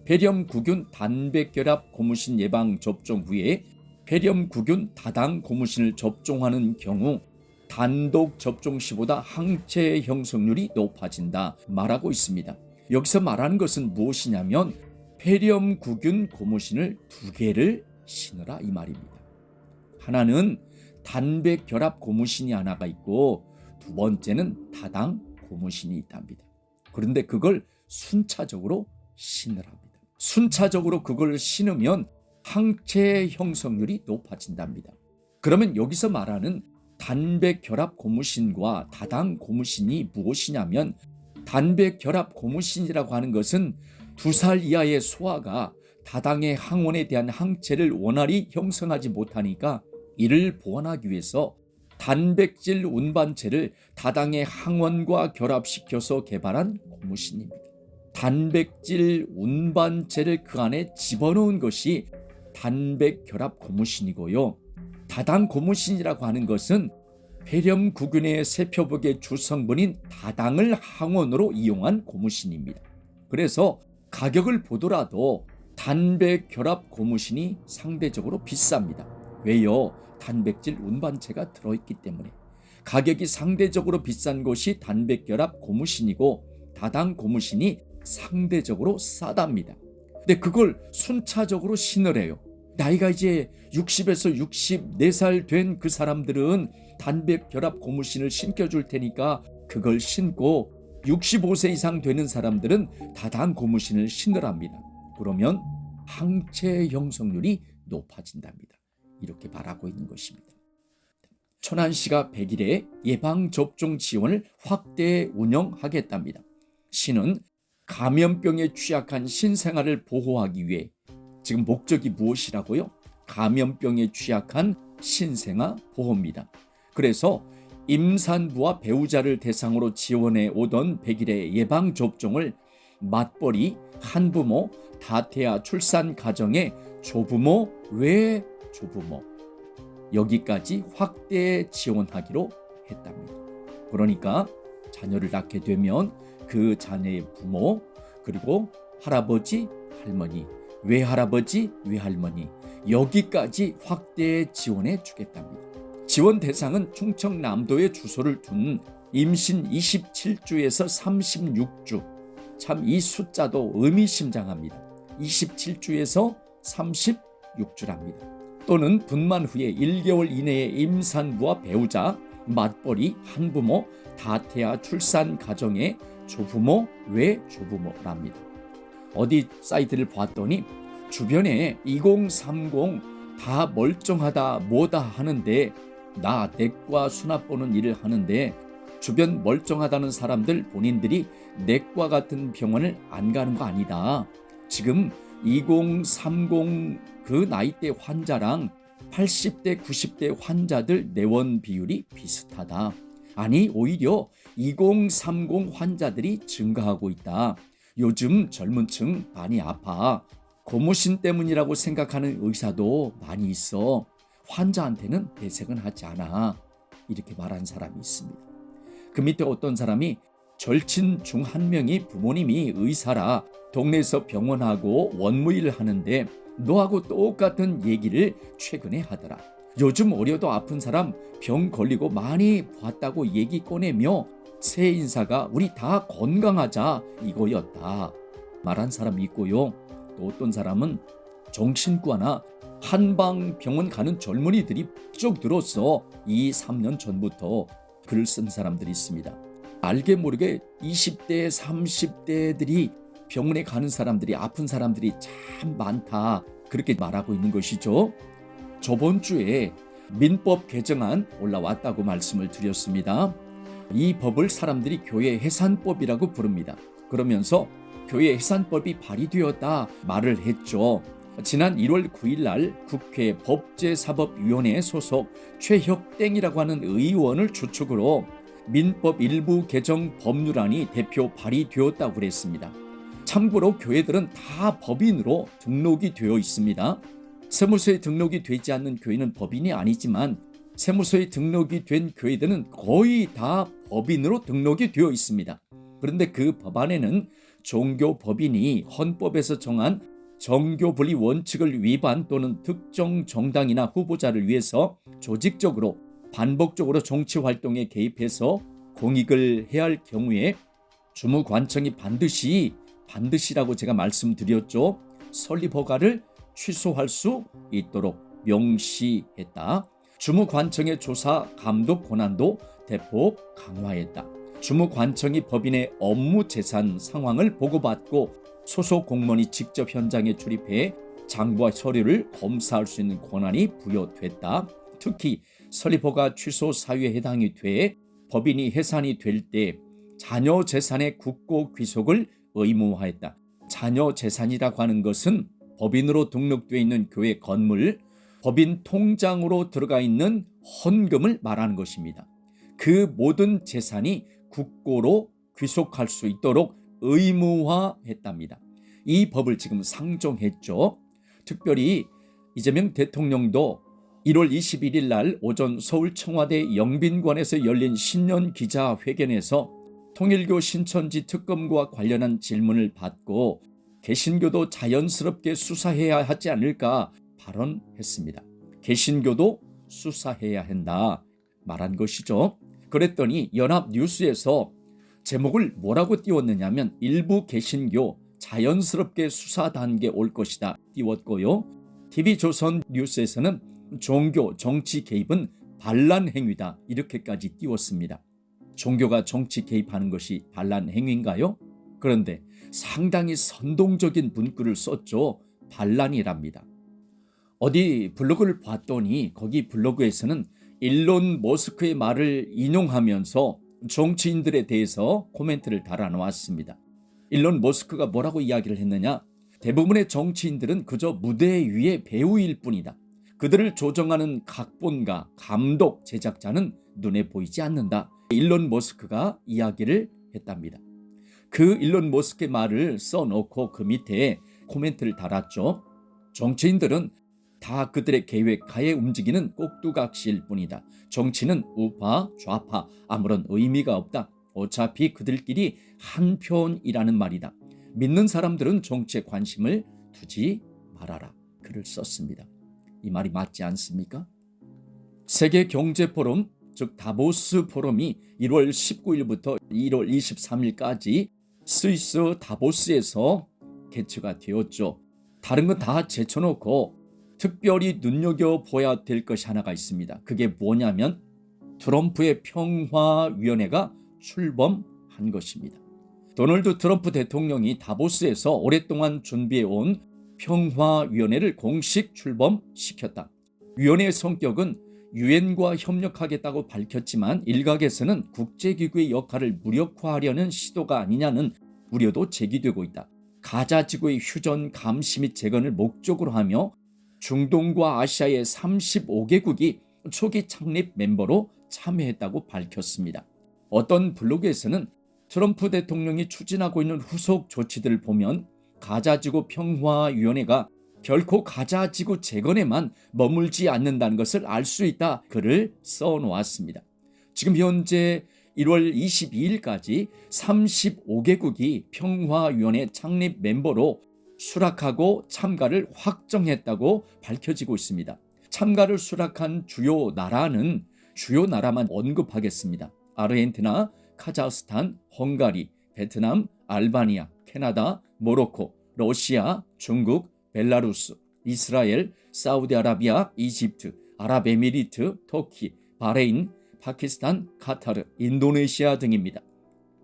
폐렴구균 단백결합 고무신 예방 접종 후에 폐렴구균 다당 고무신을 접종하는 경우 단독 접종 시보다 항체 형성률이 높아진다 말하고 있습니다. 여기서 말하는 것은 무엇이냐면 폐렴구균 고무신을 2개를 신으라 이 말입니다. 하나는 단백결합 고무신이 하나가 있고 두 번째는 다당 고무신이 있답니다. 그런데 그걸 순차적으로 신으랍니다. 순차적으로 그걸 신으면 항체 형성률이 높아진답니다. 그러면 여기서 말하는 단백결합 고무신과 다당 고무신이 무엇이냐면 단백결합 고무신이라고 하는 것은 2살 이하의 소아가 다당의 항원에 대한 항체를 원활히 형성하지 못하니까 이를 보완하기 위해서 단백질 운반체를 다당의 항원과 결합시켜서 개발한 고무신입니다. 단백질 운반체를 그 안에 집어넣은 것이 단백결합 고무신이고요. 다당 고무신이라고 하는 것은 폐렴구균의 세표복의 주성분인 다당을 항원으로 이용한 고무신입니다. 그래서 가격을 보더라도 단백결합 고무신이 상대적으로 비쌉니다. 왜요? 단백질 운반체가 들어있기 때문에. 가격이 상대적으로 비싼 것이 단백결합 고무신이고 다당 고무신이 상대적으로 싸답니다. 근데 그걸 순차적으로 신으래요. 나이가 이제 60에서 64살 된 그 사람들은 단백결합 고무신을 신겨줄 테니까 그걸 신고 65세 이상 되는 사람들은 다당 고무신을 신으랍니다. 그러면 항체 형성률이 높아진답니다. 이렇게 말하고 있는 것입니다. 천안시가 100일에 예방접종 지원을 확대 운영하겠답니다. 시는 감염병에 취약한 신생아를 보호하기 위해 지금 목적이 무엇이라고요? 감염병에 취약한 신생아 보호입니다. 그래서 임산부와 배우자를 대상으로 지원해 오던 100일의 예방접종을 맞벌이, 한부모, 다태아 출산 가정의 조부모, 외조부모 여기까지 확대 지원하기로 했답니다. 그러니까 자녀를 낳게 되면 그 자녀의 부모, 그리고 할아버지, 할머니, 외할아버지, 외할머니 여기까지 확대 지원해 주겠답니다. 지원 대상은 충청남도에 주소를 둔 임신 27주에서 36주. 참 이 숫자도 의미심장합니다. 27주에서 36주랍니다. 또는 분만 후에 1개월 이내의 임산부와 배우자, 맞벌이, 한부모, 다태아 출산 가정의 조부모, 외조부모랍니다. 어디 사이트를 봤더니 주변에 2030 다 멀쩡하다 뭐다 하는데 나 내과 수납 보는 일을 하는데 주변 멀쩡하다는 사람들 본인들이 내과 같은 병원을 안 가는 거 아니다. 지금 2030 그 나이대 환자랑 80대 90대 환자들 내원 비율이 비슷하다. 아니 오히려 2030 환자들이 증가하고 있다. 요즘 젊은 층 많이 아파. 고무신 때문이라고 생각하는 의사도 많이 있어. 환자한테는 내색은 하지 않아. 이렇게 말한 사람이 있습니다. 그 밑에 어떤 사람이 절친 중 한 명이 부모님이 의사라 동네에서 병원하고 원무일을 하는데 너하고 똑같은 얘기를 최근에 하더라. 요즘 어려도 아픈 사람 병 걸리고 많이 봤다고 얘기 꺼내며 새 인사가 우리 다 건강하자 이거였다 말한 사람이 있고요. 또 어떤 사람은 정신과나 한방병원 가는 젊은이들이 쭉 늘었어. 2, 3년 전부터 글을 쓴 사람들이 있습니다. 알게 모르게 20대, 30대들이 병원에 가는 사람들이 아픈 사람들이 참 많다. 그렇게 말하고 있는 것이죠. 저번 주에 민법 개정안 올라왔다고 말씀을 드렸습니다. 이 법을 사람들이 교회 해산법이라고 부릅니다. 그러면서 교회 해산법이 발의되었다 말을 했죠. 지난 1월 9일 날 국회 법제사법위원회 소속 최혁땡이라고 하는 의원을 주축으로 민법 일부 개정 법률안이 대표 발의되었다고 그랬습니다. 참고로 교회들은 다 법인으로 등록이 되어 있습니다. 세무서에 등록이 되지 않는 교회는 법인이 아니지만 세무서에 등록이 된 교회들은 거의 다 법인으로 등록이 되어 있습니다. 그런데 그 법안에는 종교법인이 헌법에서 정한 정교분리 원칙을 위반 또는 특정 정당이나 후보자를 위해서 조직적으로 반복적으로 정치활동에 개입해서 공익을 해야 할 경우에 주무관청이 반드시라고 제가 말씀드렸죠. 설립허가를 취소할 수 있도록 명시했다. 주무관청의 조사 감독 권한도 대폭 강화했다. 주무관청이 법인의 업무 재산 상황을 보고받고 소속 공무원이 직접 현장에 출입해 장부와 서류를 검사할 수 있는 권한이 부여됐다. 특히 설립허가 취소 사유에 해당이 돼 법인이 해산이 될 때 자녀 재산의 국고 귀속을 의무화했다. 자녀 재산이라고 하는 것은 법인으로 등록되어 있는 교회 건물, 법인 통장으로 들어가 있는 헌금을 말하는 것입니다. 그 모든 재산이 국고로 귀속할 수 있도록 의무화했답니다. 이 법을 지금 상정했죠. 특별히 이재명 대통령도 1월 21일 날 오전 서울 청와대 영빈관에서 열린 신년 기자회견에서 통일교 신천지 특검과 관련한 질문을 받고 개신교도 자연스럽게 수사해야 하지 않을까 발언했습니다. 개신교도 수사해야 한다 말한 것이죠. 그랬더니 연합뉴스에서 제목을 뭐라고 띄웠느냐면 일부 개신교 자연스럽게 수사 단계 올 것이다 띄웠고요. TV조선 뉴스에서는 종교 정치 개입은 반란 행위다 이렇게까지 띄웠습니다. 종교가 정치 개입하는 것이 반란 행위인가요? 그런데 상당히 선동적인 문구를 썼죠. 반란이랍니다. 어디 블로그를 봤더니 거기 블로그에서는 일론 머스크의 말을 인용하면서 정치인들에 대해서 코멘트를 달아놓았습니다. 일론 머스크가 뭐라고 이야기를 했느냐? 대부분의 정치인들은 그저 무대 위의 배우일 뿐이다. 그들을 조정하는 각본가, 감독, 제작자는 눈에 보이지 않는다. 일론 머스크가 이야기를 했답니다. 그 일론 머스크의 말을 써놓고 그 밑에 코멘트를 달았죠. 정치인들은 다 그들의 계획하에 움직이는 꼭두각시일 뿐이다. 정치는 우파, 좌파 아무런 의미가 없다. 어차피 그들끼리 한편이라는 말이다. 믿는 사람들은 정치에 관심을 두지 말아라. 글을 썼습니다. 이 말이 맞지 않습니까? 세계 경제 포럼, 즉 다보스 포럼이 1월 19일부터 1월 23일까지 스위스 다보스에서 개최가 되었죠. 다른 건 다 제쳐놓고 특별히 눈여겨봐야 될 것이 하나가 있습니다. 그게 뭐냐면 트럼프의 평화위원회가 출범한 것입니다. 도널드 트럼프 대통령이 다보스에서 오랫동안 준비해온 평화위원회를 공식 출범시켰다. 위원회의 성격은 유엔과 협력하겠다고 밝혔지만 일각에서는 국제기구의 역할을 무력화하려는 시도가 아니냐는 우려도 제기되고 있다. 가자 지구의 휴전 감시 및 재건을 목적으로 하며 중동과 아시아의 35개국이 초기 창립 멤버로 참여했다고 밝혔습니다. 어떤 블로그에서는 트럼프 대통령이 추진하고 있는 후속 조치들을 보면 가자지구 평화위원회가 결코 가자지구 재건에만 머물지 않는다는 것을 알 수 있다. 글을 써놓았습니다. 지금 현재 1월 22일까지 35개국이 평화위원회 창립 멤버로 수락하고 참가를 확정했다고 밝혀지고 있습니다. 참가를 수락한 주요 나라만 언급하겠습니다. 아르헨티나, 카자흐스탄, 헝가리, 베트남, 알바니아, 캐나다, 모로코, 러시아, 중국, 벨라루스, 이스라엘, 사우디아라비아, 이집트, 아랍에미리트, 터키, 바레인, 파키스탄, 카타르, 인도네시아 등입니다.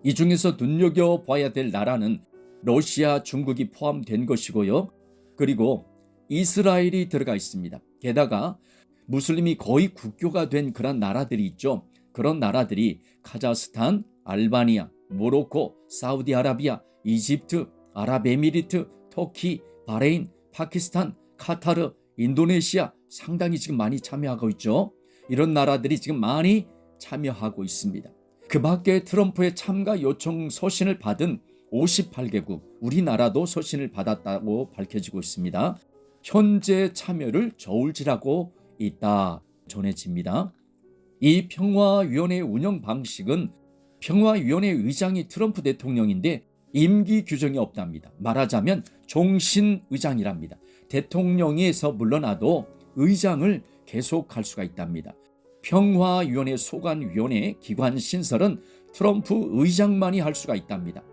이 중에서 눈여겨봐야 될 나라는 러시아, 중국이 포함된 것이고요. 그리고 이스라엘이 들어가 있습니다. 게다가 무슬림이 거의 국교가 된 그런 나라들이 있죠. 그런 나라들이 카자흐스탄, 알바니아, 모로코, 사우디아라비아, 이집트, 아랍에미리트, 터키, 바레인, 파키스탄, 카타르, 인도네시아 상당히 지금 많이 참여하고 있죠. 이런 나라들이 지금 많이 참여하고 있습니다. 그 밖에 트럼프의 참가 요청 서신을 받은 58개국, 우리나라도 서신을 받았다고 밝혀지고 있습니다. 현재 참여를 저울질하고 있다 전해집니다. 이 평화위원회 운영 방식은 평화위원회 의장이 트럼프 대통령인데 임기 규정이 없답니다. 말하자면 종신의장이랍니다. 대통령에서 물러나도 의장을 계속할 수가 있답니다. 평화위원회 소관위원회 기관 신설은 트럼프 의장만이 할 수가 있답니다.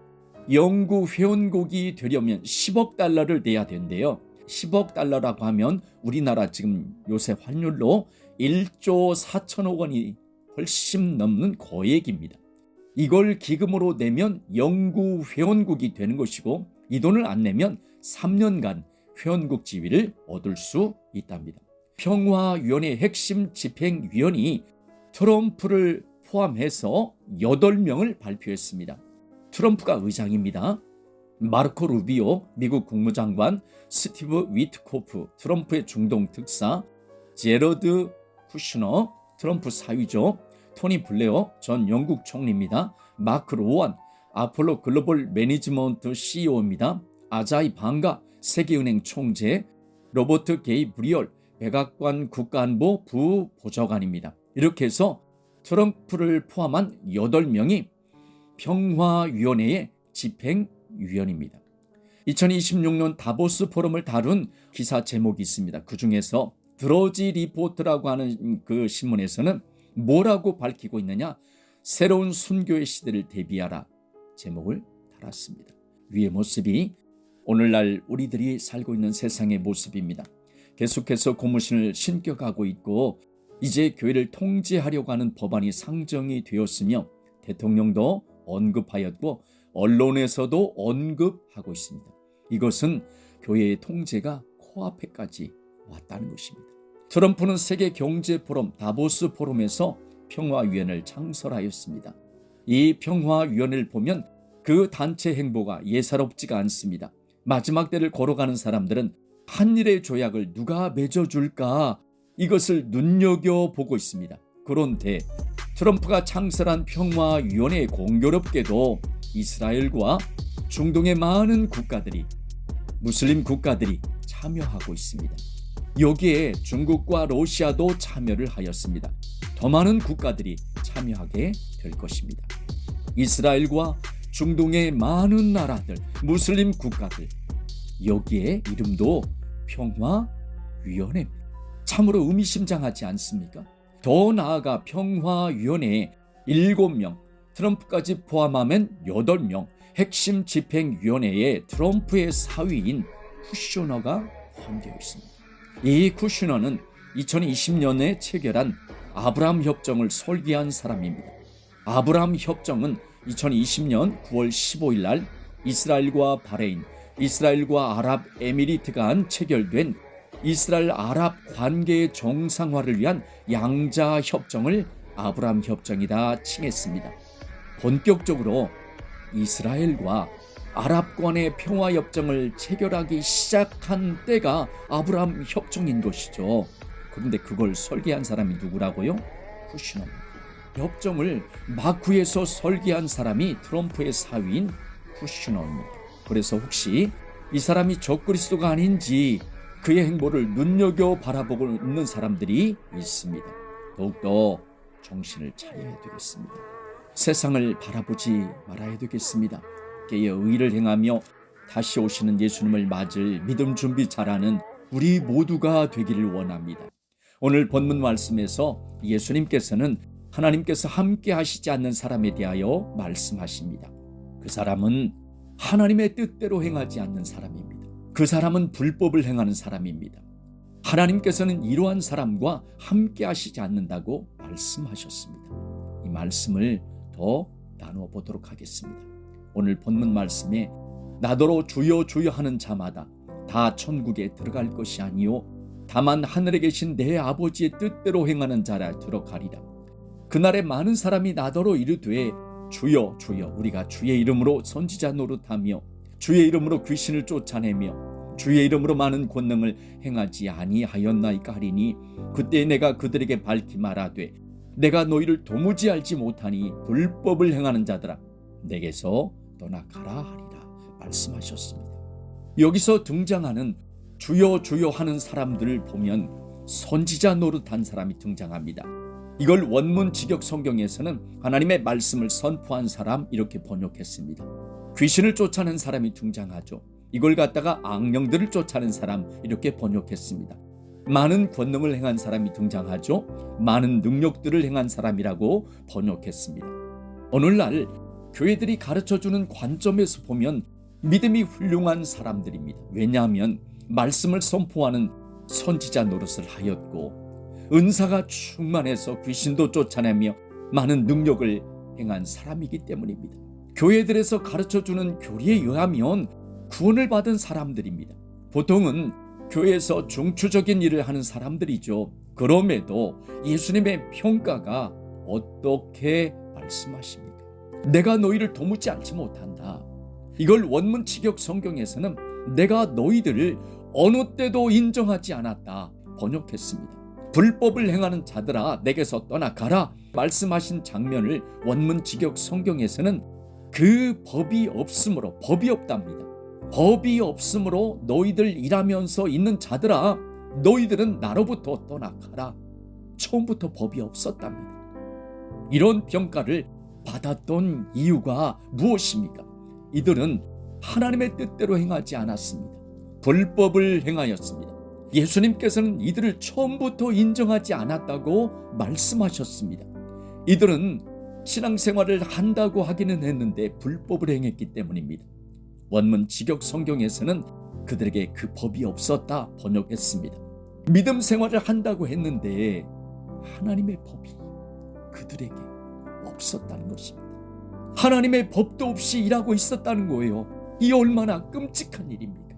영구 회원국이 되려면 10억 달러를 내야 된대요. 10억 달러라고 하면 우리나라 지금 요새 환율로 1조 4천억 원이 훨씬 넘는 거액입니다. 이걸 기금으로 내면 영구 회원국이 되는 것이고 이 돈을 안 내면 3년간 회원국 지위를 얻을 수 있답니다. 평화위원회 핵심 집행위원이 트럼프를 포함해서 8명을 발표했습니다. 트럼프가 의장입니다. 마르코 루비오 미국 국무장관, 스티브 위트코프 트럼프의 중동 특사, 제러드 쿠슈너 트럼프 사위죠. 토니 블레어 전 영국 총리입니다. 마크 로완 아폴로 글로벌 매니지먼트 CEO입니다. 아자이 방가 세계은행 총재, 로버트 게이 브리얼 백악관 국가안보 부보좌관입니다. 이렇게 해서 트럼프를 포함한 8명이 평화위원회의 집행위원입니다. 2026년 다보스 포럼을 다룬 기사 제목이 있습니다. 그 중에서 드러지 리포트라고 하는 그 신문에서는 뭐라고 밝히고 있느냐? 새로운 순교의 시대를 대비하라 제목을 달았습니다. 위의 모습이 오늘날 우리들이 살고 있는 세상의 모습입니다. 계속해서 고무신을 신겨가고 있고 이제 교회를 통제하려고 하는 법안이 상정이 되었으며 대통령도 언급하였고 언론에서도 언급하고 있습니다. 이것은 교회의 통제가 코앞에까지 왔다는 것입니다. 트럼프는 세계 경제 포럼 다보스 포럼에서 평화위원회를 창설하였습니다. 이 평화위원회를 보면 그 단체 행보가 예사롭지가 않습니다. 마지막 때를 걸어가는 사람들은 한일의 조약을 누가 맺어줄까 이것을 눈여겨보고 있습니다. 그런데 트럼프가 창설한 평화위원회에 공교롭게도 이스라엘과 중동의 많은 국가들이, 무슬림 국가들이 참여하고 있습니다. 여기에 중국과 러시아도 참여를 하였습니다. 더 많은 국가들이 참여하게 될 것입니다. 이스라엘과 중동의 많은 나라들, 무슬림 국가들, 여기에 이름도 평화위원회입니다. 참으로 의미심장하지 않습니까? 더 나아가 평화위원회에 7명, 트럼프까지 포함하면 8명, 핵심 집행위원회에 트럼프의 사위인 쿠슈너가 포함되어 있습니다. 이 쿠슈너는 2020년에 체결한 아브라함 협정을 설계한 사람입니다. 아브라함 협정은 2020년 9월 15일 날 이스라엘과 바레인, 이스라엘과 아랍에미리트 간 체결된 이스라엘 아랍 관계의 정상화를 위한 양자 협정을 아브라함 협정이라 칭했습니다. 본격적으로 이스라엘과 아랍 간의 평화 협정을 체결하기 시작한 때가 아브라함 협정인 것이죠. 그런데 그걸 설계한 사람이 누구라고요? 쿠슈너입니다. 협정을 마쿠에서 설계한 사람이 트럼프의 사위인 쿠슈너입니다. 그래서 혹시 이 사람이 적그리스도가 아닌지 그의 행보를 눈여겨 바라보고 있는 사람들이 있습니다. 더욱더 정신을 차려야 되겠습니다. 세상을 바라보지 말아야 되겠습니다. 깨어 의를 행하며 다시 오시는 예수님을 맞을 믿음 준비 잘하는 우리 모두가 되기를 원합니다. 오늘 본문 말씀에서 예수님께서는 하나님께서 함께 하시지 않는 사람에 대하여 말씀하십니다. 그 사람은 하나님의 뜻대로 행하지 않는 사람입니다. 그 사람은 불법을 행하는 사람입니다. 하나님께서는 이러한 사람과 함께 하시지 않는다고 말씀하셨습니다. 이 말씀을 더 나누어 보도록 하겠습니다. 오늘 본문 말씀에 나더러 주여 주여 하는 자마다 다 천국에 들어갈 것이 아니요 다만 하늘에 계신 내 아버지의 뜻대로 행하는 자라 들어가리라. 그날에 많은 사람이 나더러 이르되 주여 주여 우리가 주의 이름으로 선지자 노릇하며 주의 이름으로 귀신을 쫓아내며 주의 이름으로 많은 권능을 행하지 아니하였나이까 하리니 그때 내가 그들에게 밝히 말하되 내가 너희를 도무지 알지 못하니 불법을 행하는 자들아 내게서 떠나가라 하리라 말씀하셨습니다. 여기서 등장하는 주여 주여 하는 사람들을 보면 선지자 노릇한 사람이 등장합니다. 이걸 원문 직역 성경에서는 하나님의 말씀을 선포한 사람 이렇게 번역했습니다. 귀신을 쫓아낸 사람이 등장하죠. 이걸 갖다가 악령들을 쫓아낸 사람 이렇게 번역했습니다. 많은 권능을 행한 사람이 등장하죠. 많은 능력들을 행한 사람이라고 번역했습니다. 오늘날 교회들이 가르쳐주는 관점에서 보면 믿음이 훌륭한 사람들입니다. 왜냐하면 말씀을 선포하는 선지자 노릇을 하였고 은사가 충만해서 귀신도 쫓아내며 많은 능력을 행한 사람이기 때문입니다. 교회들에서 가르쳐주는 교리에 의하면 구원을 받은 사람들입니다. 보통은 교회에서 중추적인 일을 하는 사람들이죠. 그럼에도 예수님의 평가가 어떻게 말씀하십니까? 내가 너희를 도무지 알지 못한다. 이걸 원문 직역 성경에서는 내가 너희들을 어느 때도 인정하지 않았다 번역했습니다. 불법을 행하는 자들아 내게서 떠나가라 말씀하신 장면을 원문 직역 성경에서는 그 법이 없으므로 법이 없답니다. 법이 없으므로 너희들 일하면서 있는 자들아 너희들은 나로부터 떠나가라. 처음부터 법이 없었답니다. 이런 평가를 받았던 이유가 무엇입니까? 이들은 하나님의 뜻대로 행하지 않았습니다. 불법을 행하였습니다. 예수님께서는 이들을 처음부터 인정하지 않았다고 말씀하셨습니다. 이들은 신앙생활을 한다고 하기는 했는데 불법을 행했기 때문입니다. 원문 직역 성경에서는 그들에게 그 법이 없었다 번역했습니다. 믿음 생활을 한다고 했는데 하나님의 법이 그들에게 없었다는 것입니다. 하나님의 법도 없이 일하고 있었다는 거예요. 이 얼마나 끔찍한 일입니까?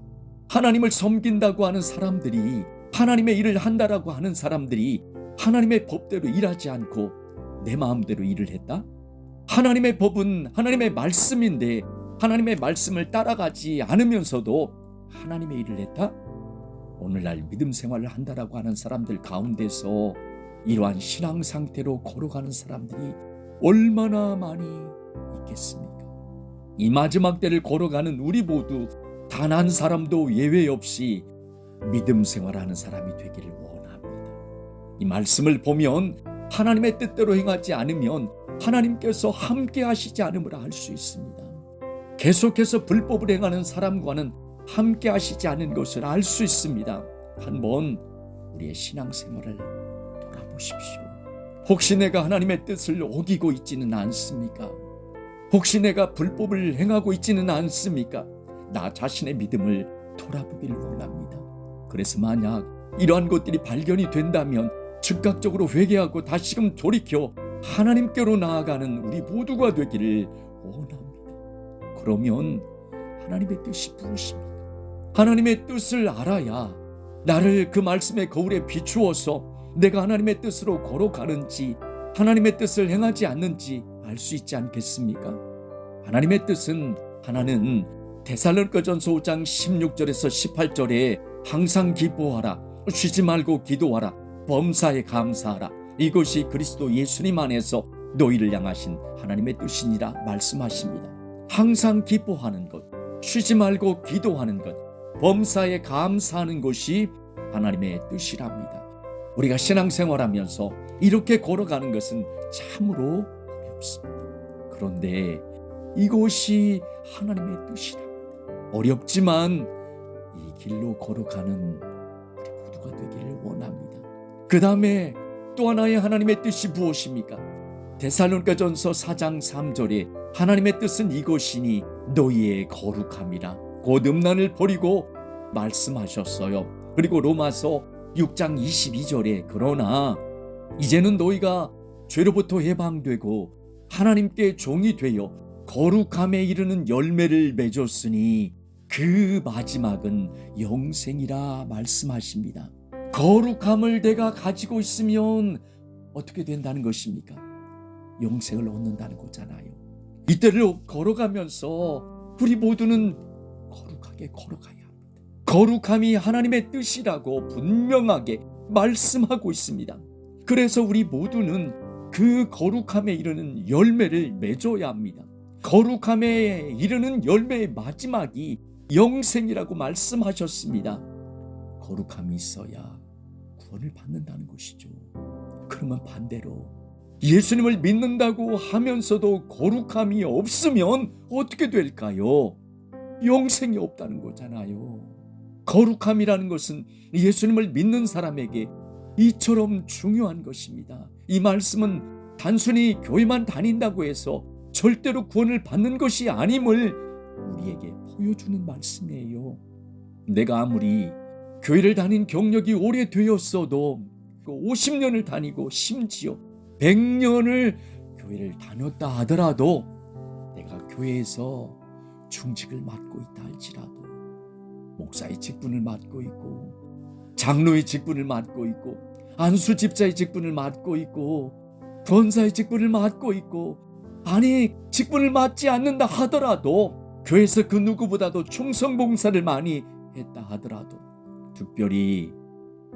하나님을 섬긴다고 하는 사람들이 하나님의 일을 한다라고 하는 사람들이 하나님의 법대로 일하지 않고 내 마음대로 일을 했다? 하나님의 법은 하나님의 말씀인데 하나님의 말씀을 따라가지 않으면서도 하나님의 일을 했다? 오늘날 믿음 생활을 한다라고 하는 사람들 가운데서 이러한 신앙 상태로 걸어가는 사람들이 얼마나 많이 있겠습니까? 이 마지막 때를 걸어가는 우리 모두 단 한 사람도 예외 없이 믿음 생활하는 사람이 되기를 원합니다. 이 말씀을 보면 하나님의 뜻대로 행하지 않으면 하나님께서 함께 하시지 않음을 알 수 있습니다. 계속해서 불법을 행하는 사람과는 함께 하시지 않은 것을 알 수 있습니다. 한번 우리의 신앙생활을 돌아보십시오. 혹시 내가 하나님의 뜻을 어기고 있지는 않습니까? 혹시 내가 불법을 행하고 있지는 않습니까? 나 자신의 믿음을 돌아보기를 원합니다. 그래서 만약 이러한 것들이 발견이 된다면 즉각적으로 회개하고 다시금 돌이켜 하나님께로 나아가는 우리 모두가 되기를 원합니다. 그러면 하나님의 뜻이 무엇입니까? 하나님의 뜻을 알아야 나를 그 말씀의 거울에 비추어서 내가 하나님의 뜻으로 걸어가는지 하나님의 뜻을 행하지 않는지 알 수 있지 않겠습니까? 하나님의 뜻은 하나는 데살로니가전서 5장 16절에서 18절에 항상 기뻐하라, 쉬지 말고 기도하라, 범사에 감사하라, 이것이 그리스도 예수님 안에서 너희를 향하신 하나님의 뜻이니라 말씀하십니다. 항상 기뻐하는 것, 쉬지 말고 기도하는 것, 범사에 감사하는 것이 하나님의 뜻이랍니다. 우리가 신앙생활하면서 이렇게 걸어가는 것은 참으로 어렵습니다. 그런데 이것이 하나님의 뜻이랍니다. 어렵지만 이 길로 걸어가는 우리 모두가 되기를 원합니다. 그 다음에 또 하나의 하나님의 뜻이 무엇입니까? 데살로니가전서 4장 3절에 하나님의 뜻은 이것이니 너희의 거룩함이라 곧 음란을 버리고 말씀하셨어요. 그리고 로마서 6장 22절에 그러나 이제는 너희가 죄로부터 해방되고 하나님께 종이 되어 거룩함에 이르는 열매를 맺었으니 그 마지막은 영생이라 말씀하십니다. 거룩함을 내가 가지고 있으면 어떻게 된다는 것입니까? 영생을 얻는다는 거잖아요. 이때를 걸어가면서 우리 모두는 거룩하게 걸어가야 합니다. 거룩함이 하나님의 뜻이라고 분명하게 말씀하고 있습니다. 그래서 우리 모두는 그 거룩함에 이르는 열매를 맺어야 합니다. 거룩함에 이르는 열매의 마지막이 영생이라고 말씀하셨습니다. 거룩함이 있어야 구원을 받는다는 것이죠. 그러면 반대로 예수님을 믿는다고 하면서도 거룩함이 없으면 어떻게 될까요? 영생이 없다는 거잖아요. 거룩함이라는 것은 예수님을 믿는 사람에게 이처럼 중요한 것입니다. 이 말씀은 단순히 교회만 다닌다고 해서 절대로 구원을 받는 것이 아님을 우리에게 보여주는 말씀이에요. 내가 아무리 교회를 다닌 경력이 오래되었어도 50년을 다니고 심지어 100년을 교회를 다녔다 하더라도 내가 교회에서 중직을 맡고 있다 할지라도 목사의 직분을 맡고 있고 장로의 직분을 맡고 있고 안수집사의 직분을 맡고 있고 권사의 직분을 맡고 있고 아니 직분을 맡지 않는다 하더라도 교회에서 그 누구보다도 충성봉사를 많이 했다 하더라도 특별히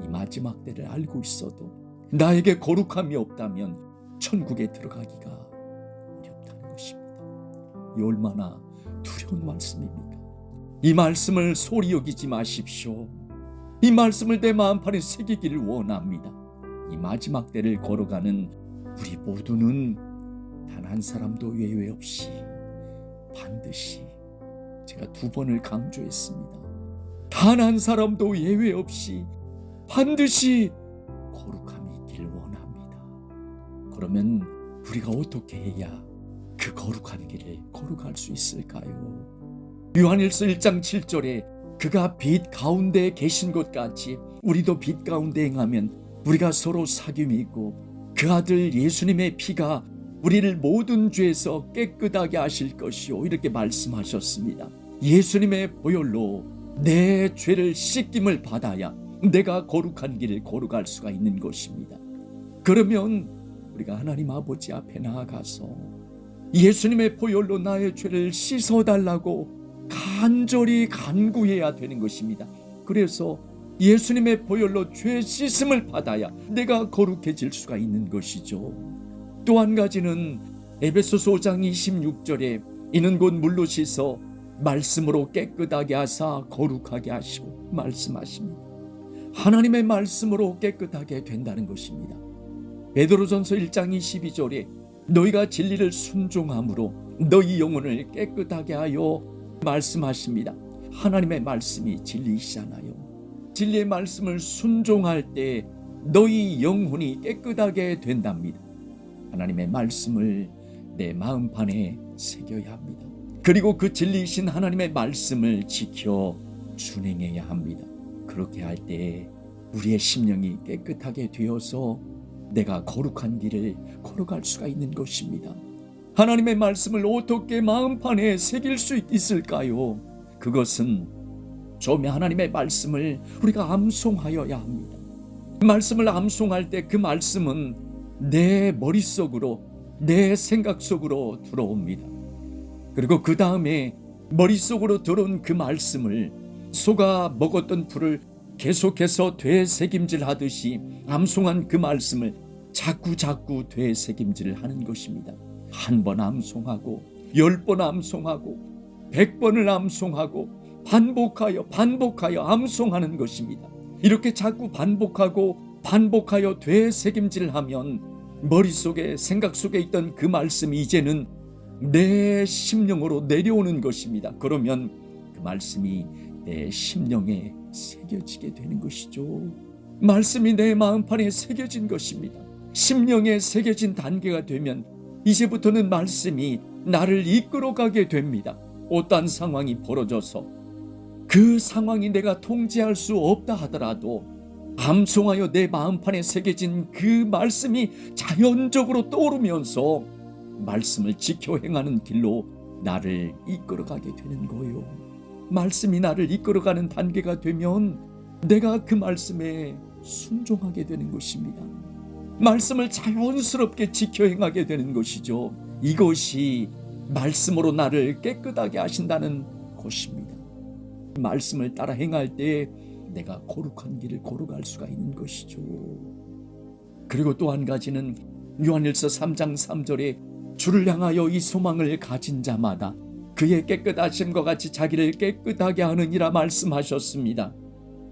이 마지막 때를 알고 있어도 나에게 거룩함이 없다면 천국에 들어가기가 어렵다는 것입니다. 이 얼마나 두려운 말씀입니까? 이 말씀을 소리 여기지 마십시오. 이 말씀을 내 마음판에 새기기를 원합니다. 이 마지막 때를 걸어가는 우리 모두는 단 한 사람도 예외 없이 반드시 제가 2번을 강조했습니다. 단 한 사람도 예외 없이 반드시 거룩함이 있기를 원합니다. 그러면 우리가 어떻게 해야 그 거룩한 길을 걸어갈 수 있을까요? 요한일서 1장 7절에 그가 빛 가운데 계신 것 같이 우리도 빛 가운데 행하면 우리가 서로 사귐이 있고 그 아들 예수님의 피가 우리를 모든 죄에서 깨끗하게 하실 것이요 이렇게 말씀하셨습니다. 예수님의 보혈로 내 죄를 씻김을 받아야 내가 거룩한 길을 걸어갈 수가 있는 것입니다. 그러면 우리가 하나님 아버지 앞에 나아가서 예수님의 보혈로 나의 죄를 씻어달라고 간절히 간구해야 되는 것입니다. 그래서 예수님의 보혈로 죄 씻음을 받아야 내가 거룩해질 수가 있는 것이죠. 또 한 가지는 에베소서 5장 26절에 이는 곧 물로 씻어 말씀으로 깨끗하게 하사 거룩하게 하시고 말씀하십니다. 하나님의 말씀으로 깨끗하게 된다는 것입니다. 베드로전서 1장 22절에 너희가 진리를 순종함으로 너희 영혼을 깨끗하게 하여 말씀하십니다. 하나님의 말씀이 진리시잖아요. 진리의 말씀을 순종할 때 너희 영혼이 깨끗하게 된답니다. 하나님의 말씀을 내 마음판에 새겨야 합니다. 그리고 그 진리이신 하나님의 말씀을 지켜 준행해야 합니다. 그렇게 할 때 우리의 심령이 깨끗하게 되어서 내가 거룩한 길을 걸어갈 수가 있는 것입니다. 하나님의 말씀을 어떻게 마음판에 새길 수 있을까요? 그것은 처음에 하나님의 말씀을 우리가 암송하여야 합니다. 말씀을 암송할 때 그 말씀은 내 머릿속으로, 내 생각 속으로 들어옵니다. 그리고 그 다음에 머릿속으로 들어온 그 말씀을 소가 먹었던 풀을 계속해서 되새김질 하듯이 암송한 그 말씀을 자꾸 되새김질을 하는 것입니다. 한 번 암송하고 10번 암송하고 100번을 암송하고 반복하여 암송하는 것입니다. 이렇게 자꾸 반복하여 되새김질을 하면 머릿속에 생각 속에 있던 그 말씀이 이제는 내 심령으로 내려오는 것입니다. 그러면 그 말씀이 내 심령에 새겨지게 되는 것이죠. 말씀이 내 마음판에 새겨진 것입니다. 심령에 새겨진 단계가 되면 이제부터는 말씀이 나를 이끌어가게 됩니다. 어떠한 상황이 벌어져서 그 상황이 내가 통제할 수 없다 하더라도 암송하여 내 마음판에 새겨진 그 말씀이 자연적으로 떠오르면서 말씀을 지켜 행하는 길로 나를 이끌어가게 되는 거예요. 말씀이 나를 이끌어가는 단계가 되면 내가 그 말씀에 순종하게 되는 것입니다. 말씀을 자연스럽게 지켜 행하게 되는 것이죠. 이것이 말씀으로 나를 깨끗하게 하신다는 것입니다. 말씀을 따라 행할 때 내가 거룩한 길을 걸어갈 수가 있는 것이죠. 그리고 또 한 가지는 요한일서 3장 3절에 주를 향하여 이 소망을 가진 자마다 그의 깨끗하심과 같이 자기를 깨끗하게 하느니라 말씀하셨습니다.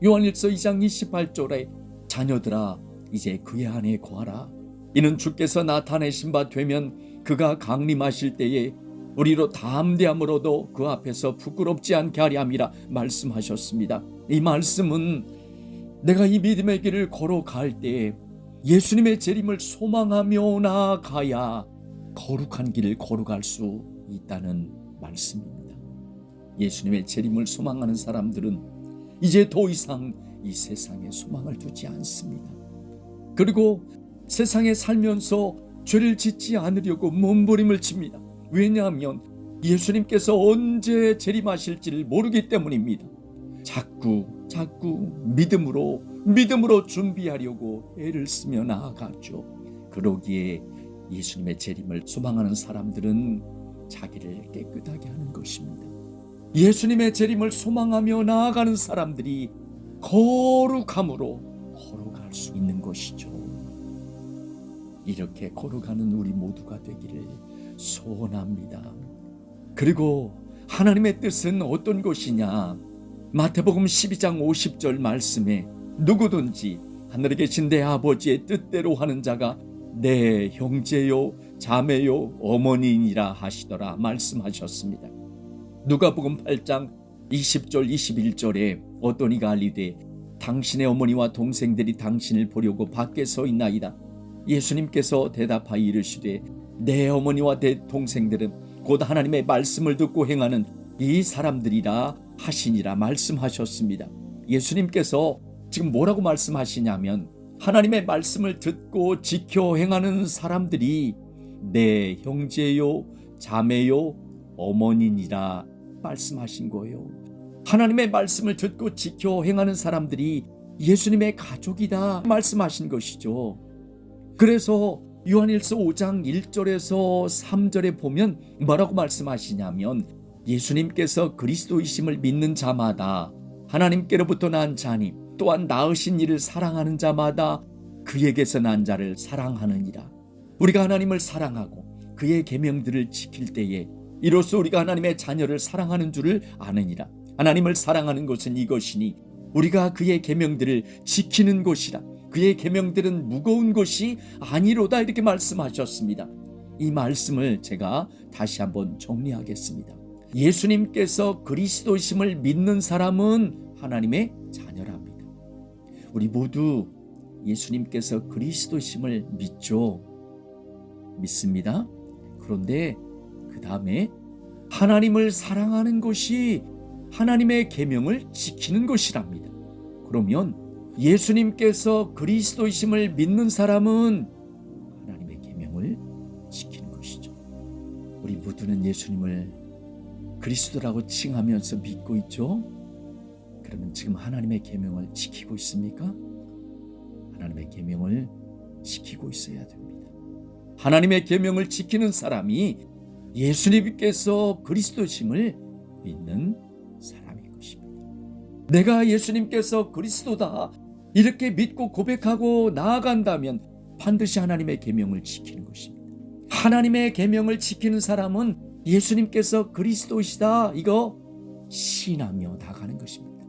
요한일서 2장 28절에 자녀들아 이제 그의 안에 거하라. 이는 주께서 나타내신 바 되면 그가 강림하실 때에 우리로 담대함으로도 그 앞에서 부끄럽지 않게 하리 함이라 말씀하셨습니다. 이 말씀은 내가 이 믿음의 길을 걸어갈 때 예수님의 재림을 소망하며 나아가야 거룩한 길을 걸어갈 수 있다는 말씀입니다. 예수님의 재림을 소망하는 사람들은 이제 더 이상 이 세상에 소망을 두지 않습니다. 그리고 세상에 살면서 죄를 짓지 않으려고 몸부림을 칩니다. 왜냐하면 예수님께서 언제 재림하실지를 모르기 때문입니다. 자꾸 믿음으로 준비하려고 애를 쓰며 나아가죠. 그러기에 예수님의 재림을 소망하는 사람들은 자기를 깨끗하게 하는 것입니다. 예수님의 재림을 소망하며 나아가는 사람들이 거룩함으로 걸어갈 수 있는 것이죠. 이렇게 걸어가는 우리 모두가 되기를 소원합니다. 그리고 하나님의 뜻은 어떤 것이냐? 마태복음 12장 50절 말씀에 누구든지 하늘에 계신 내 아버지의 뜻대로 하는 자가 내 형제요 자매요 어머니니라 하시더라 말씀하셨습니다. 누가복음 8장 20절 21절에 어떤 이가 알리되 당신의 어머니와 동생들이 당신을 보려고 밖에 서 있나이다. 예수님께서 대답하여 이르시되 내 어머니와 내 동생들은 곧 하나님의 말씀을 듣고 행하는 이 사람들이라 하시니라 말씀하셨습니다. 예수님께서 지금 뭐라고 말씀하시냐면 하나님의 말씀을 듣고 지켜 행하는 사람들이 내 형제요 자매요 어머니니라 말씀하신 거예요. 하나님의 말씀을 듣고 지켜 행하는 사람들이 예수님의 가족이다 말씀하신 것이죠. 그래서 요한일서 5장 1절에서 3절에 보면 뭐라고 말씀하시냐면 예수님께서 그리스도이심을 믿는 자마다 하나님께로부터 난 자니 또한 낳으신 이를 사랑하는 자마다 그에게서 난 자를 사랑하느니라. 우리가 하나님을 사랑하고 그의 계명들을 지킬 때에 이로써 우리가 하나님의 자녀를 사랑하는 줄을 아느니라. 하나님을 사랑하는 것은 이것이니 우리가 그의 계명들을 지키는 것이라. 그의 계명들은 무거운 것이 아니로다. 이렇게 말씀하셨습니다. 이 말씀을 제가 다시 한번 정리하겠습니다. 예수님께서 그리스도이심을 믿는 사람은 하나님의 자녀랍니다. 우리 모두 예수님께서 그리스도이심을 믿죠. 믿습니다. 그런데 그 다음에 하나님을 사랑하는 것이 하나님의 계명을 지키는 것이랍니다. 그러면 예수님께서 그리스도이심을 믿는 사람은 하나님의 계명을 지키는 것이죠. 우리 모두는 예수님을 그리스도라고 칭하면서 믿고 있죠. 그러면 지금 하나님의 계명을 지키고 있습니까? 하나님의 계명을 지키고 있어야 됩니다. 하나님의 계명을 지키는 사람이 예수님께서 그리스도심을 믿는 사람인 것입니다. 내가 예수님께서 그리스도다 이렇게 믿고 고백하고 나아간다면 반드시 하나님의 계명을 지키는 것입니다. 하나님의 계명을 지키는 사람은 예수님께서 그리스도이시다 이거 신하며 나가는 것입니다.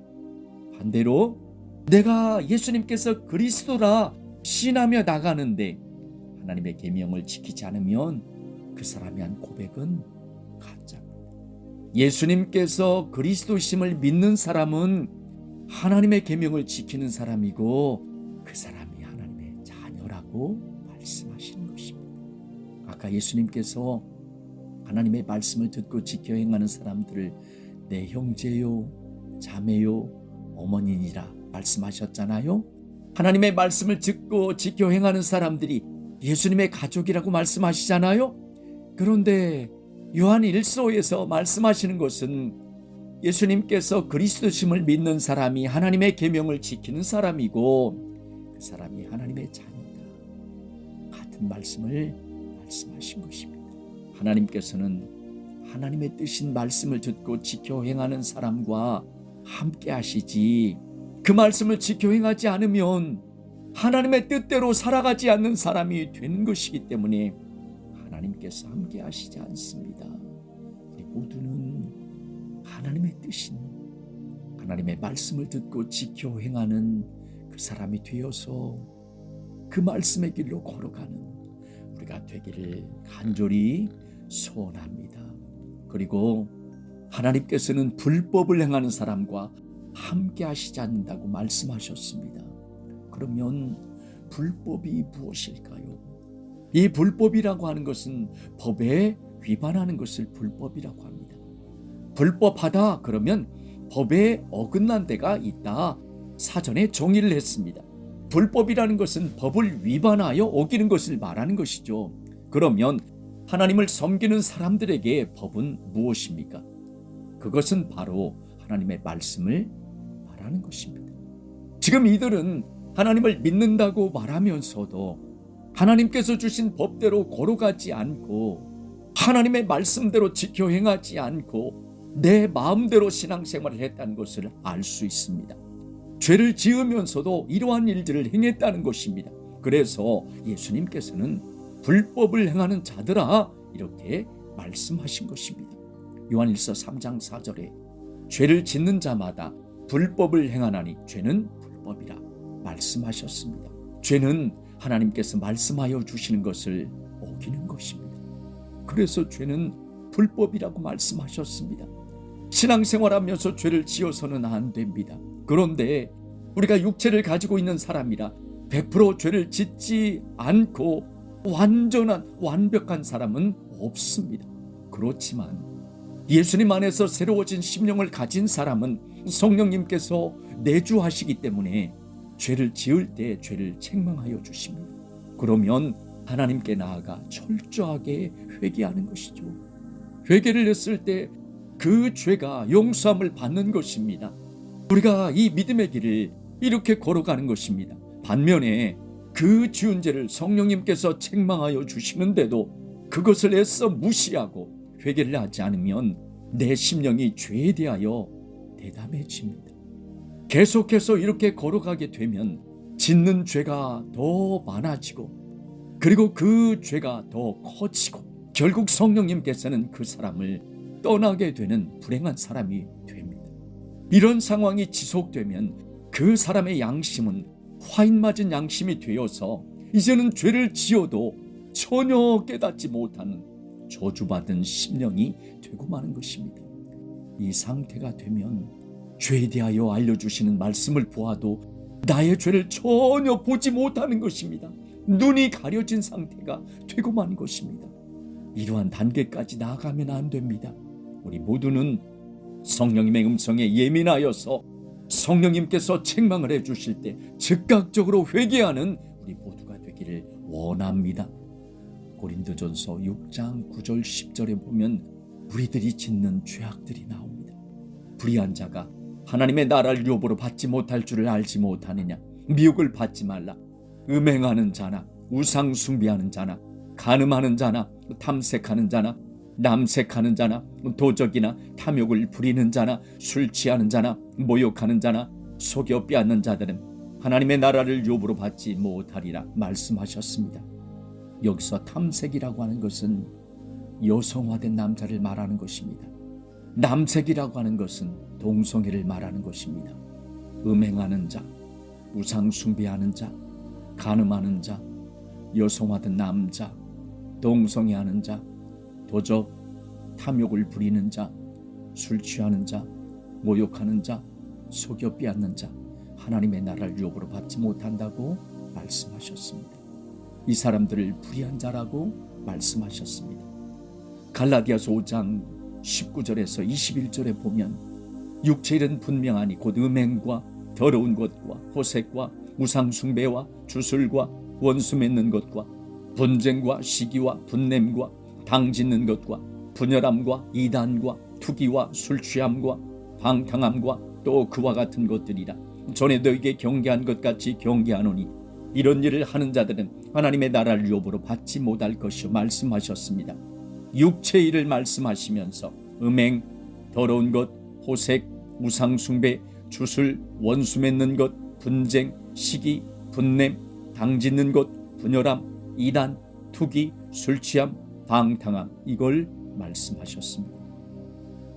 반대로 내가 예수님께서 그리스도라 신하며 나가는데 하나님의 계명을 지키지 않으면 그 사람이 한 고백은 가짜입니다. 예수님께서 그리스도심을 믿는 사람은 하나님의 계명을 지키는 사람이고 그 사람이 하나님의 자녀라고 말씀하시는 것입니다. 아까 예수님께서 하나님의 말씀을 듣고 지켜 행하는 사람들을 내 형제요, 자매요, 어머니니라 말씀하셨잖아요. 하나님의 말씀을 듣고 지켜 행하는 사람들이 예수님의 가족이라고 말씀하시잖아요. 그런데 요한 1서에서 말씀하시는 것은 예수님께서 그리스도심을 믿는 사람이 하나님의 계명을 지키는 사람이고 그 사람이 하나님의 자녀다. 같은 말씀을 말씀하신 것입니다. 하나님께서는 하나님의 뜻인 말씀을 듣고 지켜 행하는 사람과 함께 하시지 그 말씀을 지켜 행하지 않으면 하나님의 뜻대로 살아가지 않는 사람이 되는 것이기 때문에 하나님께서 함께 하시지 않습니다. 우리 모두는 하나님의 뜻인 하나님의 말씀을 듣고 지켜 행하는 그 사람이 되어서 그 말씀의 길로 걸어가는 우리가 되기를 간절히 소원합니다. 그리고 하나님께서는 불법을 행하는 사람과 함께 하시지 않는다고 말씀하셨습니다. 그러면 불법이 무엇일까요? 이 불법이라고 하는 것은 법에 위반하는 것을 불법이라고 합니다. 불법하다 그러면 법에 어긋난 데가 있다. 사전에 정의를 했습니다. 불법이라는 것은 법을 위반하여 어기는 것을 말하는 것이죠. 그러면 하나님을 섬기는 사람들에게 법은 무엇입니까? 그것은 바로 하나님의 말씀을 말하는 것입니다. 지금 이들은 하나님을 믿는다고 말하면서도 하나님께서 주신 법대로 걸어가지 않고 하나님의 말씀대로 지켜 행하지 않고 내 마음대로 신앙생활을 했다는 것을 알 수 있습니다. 죄를 지으면서도 이러한 일들을 행했다는 것입니다. 그래서 예수님께서는 불법을 행하는 자들아 이렇게 말씀하신 것입니다. 요한일서 3장 4절에 죄를 짓는 자마다 불법을 행하나니 죄는 불법이라 말씀하셨습니다. 죄는 하나님께서 말씀하여 주시는 것을 어기는 것입니다. 그래서 죄는 불법이라고 말씀하셨습니다. 신앙생활하면서 죄를 지어서는 안 됩니다. 그런데 우리가 육체를 가지고 있는 사람이라 100% 죄를 짓지 않고 완벽한 사람은 없습니다. 그렇지만 예수님 안에서 새로워진 심령을 가진 사람은 성령님께서 내주하시기 때문에 죄를 지을 때 죄를 책망하여 주십니다. 그러면 하나님께 나아가 철저하게 회개하는 것이죠. 회개를 했을 때 그 죄가 용서함을 받는 것입니다. 우리가 이 믿음의 길을 이렇게 걸어가는 것입니다. 반면에 그 지은 죄를 성령님께서 책망하여 주시는데도 그것을 애써 무시하고 회개를 하지 않으면 내 심령이 죄에 대하여 대담해집니다. 계속해서 이렇게 걸어가게 되면 짓는 죄가 더 많아지고 그리고 그 죄가 더 커지고 결국 성령님께서는 그 사람을 떠나게 되는 불행한 사람이 됩니다. 이런 상황이 지속되면 그 사람의 양심은 화인 맞은 양심이 되어서 이제는 죄를 지어도 전혀 깨닫지 못하는 저주받은 심령이 되고 마는 것입니다. 이 상태가 되면 죄에 대하여 알려주시는 말씀을 보아도 나의 죄를 전혀 보지 못하는 것입니다. 눈이 가려진 상태가 되고 마는 것입니다. 이러한 단계까지 나아가면 안 됩니다. 우리 모두는 성령님의 음성에 예민하여서 성령님께서 책망을 해주실 때 즉각적으로 회개하는 우리 모두가 되기를 원합니다. 고린도전서 6장 9절 10절에 보면 우리들이 짓는 죄악들이 나옵니다. 불의한 자가 하나님의 나라를 유업으로 받지 못할 줄을 알지 못하느냐. 미혹을 받지 말라. 음행하는 자나 우상 숭배하는 자나 간음하는 자나 탐색하는 자나 남색하는 자나 도적이나 탐욕을 부리는 자나 술 취하는 자나 모욕하는 자나 속여 빼앗는 자들은 하나님의 나라를 유업으로 받지 못하리라 말씀하셨습니다. 여기서 탐색이라고 하는 것은 여성화된 남자를 말하는 것입니다. 남색이라고 하는 것은 동성애를 말하는 것입니다. 음행하는 자, 우상 숭배하는 자, 간음하는 자, 여성화된 남자, 동성애하는 자, 도적, 탐욕을 부리는 자, 술 취하는 자, 모욕하는 자, 속여 빼앗는 자, 하나님의 나라를 유업으로 받지 못한다고 말씀하셨습니다. 이 사람들을 불의한 자라고 말씀하셨습니다. 갈라디아서 5장 19절에서 21절에 보면 육체일은 분명하니 곧 음행과 더러운 것과 호색과 우상숭배와 주술과 원수 맺는 것과 분쟁과 시기와 분냄과 당짓는 것과 분열함과 이단과 투기와 술취함과 방탕함과 또 그와 같은 것들이라. 전에 너에게 경계한 것 같이 경계하노니 이런 일을 하는 자들은 하나님의 나라를 유업으로 받지 못할 것이요 말씀하셨습니다. 육체의 일을 말씀하시면서 음행, 더러운 것, 호색, 우상숭배, 주술, 원수 맺는 것, 분쟁, 시기, 분냄, 당짓는 것, 분열함, 이단, 투기, 술취함, 방탕함, 이걸 말씀하셨습니다.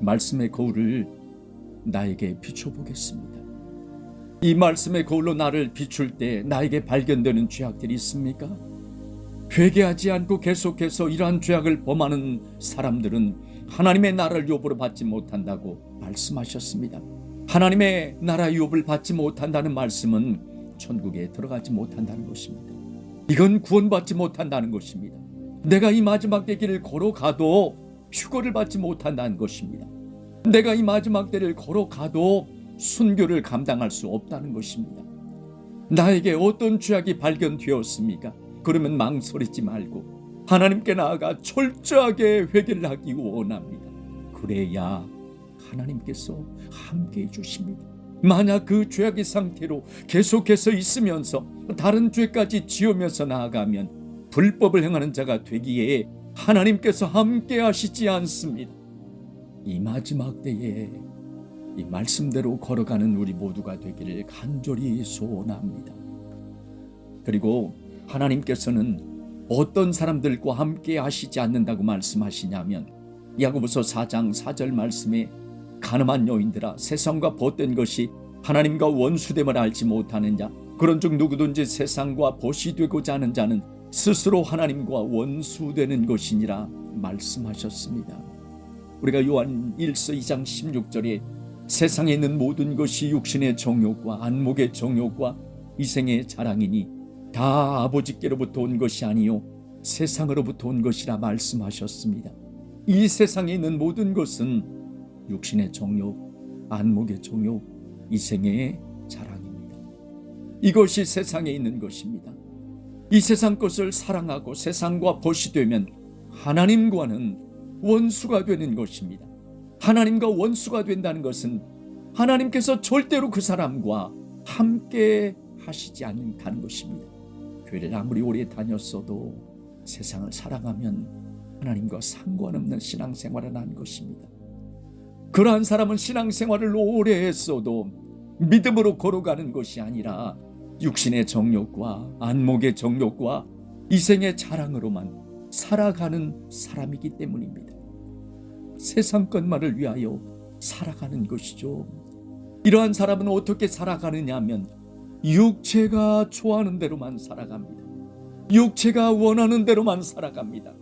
말씀의 거울을 나에게 비춰보겠습니다. 이 말씀의 거울로 나를 비출 때 나에게 발견되는 죄악들이 있습니까? 회개하지 않고 계속해서 이러한 죄악을 범하는 사람들은 하나님의 나라를 유업으로 받지 못한다고 말씀하셨습니다. 하나님의 나라 유업을 받지 못한다는 말씀은 천국에 들어가지 못한다는 것입니다. 이건 구원받지 못한다는 것입니다. 내가 이 마지막 때길을 걸어가도 휴거를 받지 못한다는 것입니다. 내가 이 마지막 때를 걸어가도 순교를 감당할 수 없다는 것입니다. 나에게 어떤 죄악이 발견되었습니까? 그러면 망설이지 말고 하나님께 나아가 철저하게 회개를 하기 원합니다. 그래야 하나님께서 함께해 주십니다. 만약 그 죄악의 상태로 계속해서 있으면서 다른 죄까지 지으면서 나아가면 불법을 행하는 자가 되기에 하나님께서 함께 하시지 않습니다. 이 마지막 때에 이 말씀대로 걸어가는 우리 모두가 되기를 간절히 소원합니다. 그리고 하나님께서는 어떤 사람들과 함께 하시지 않는다고 말씀하시냐면 야고보서 4장 4절 말씀에 가늠한 여인들아 세상과 벗된 것이 하나님과 원수됨을 알지 못하느냐 그런즉 누구든지 세상과 벗이 되고자 하는 자는 스스로 하나님과 원수되는 것이니라 말씀하셨습니다. 우리가 요한 1서 2장 16절에 세상에 있는 모든 것이 육신의 정욕과 안목의 정욕과 이생의 자랑이니 다 아버지께로부터 온 것이 아니요 세상으로부터 온 것이라 말씀하셨습니다. 이 세상에 있는 모든 것은 육신의 정욕, 안목의 정욕, 이생의 자랑입니다. 이것이 세상에 있는 것입니다. 이 세상 것을 사랑하고 세상과 벗이 되면 하나님과는 원수가 되는 것입니다. 하나님과 원수가 된다는 것은 하나님께서 절대로 그 사람과 함께 하시지 않는다는 것입니다. 교회를 아무리 오래 다녔어도 세상을 사랑하면 하나님과 상관없는 신앙생활을 한 것입니다. 그러한 사람은 신앙생활을 오래 했어도 믿음으로 걸어가는 것이 아니라 육신의 정욕과 안목의 정욕과 이생의 자랑으로만 살아가는 사람이기 때문입니다. 세상 것만을 위하여 살아가는 것이죠. 이러한 사람은 어떻게 살아가느냐 하면 육체가 좋아하는 대로만 살아갑니다. 육체가 원하는 대로만 살아갑니다.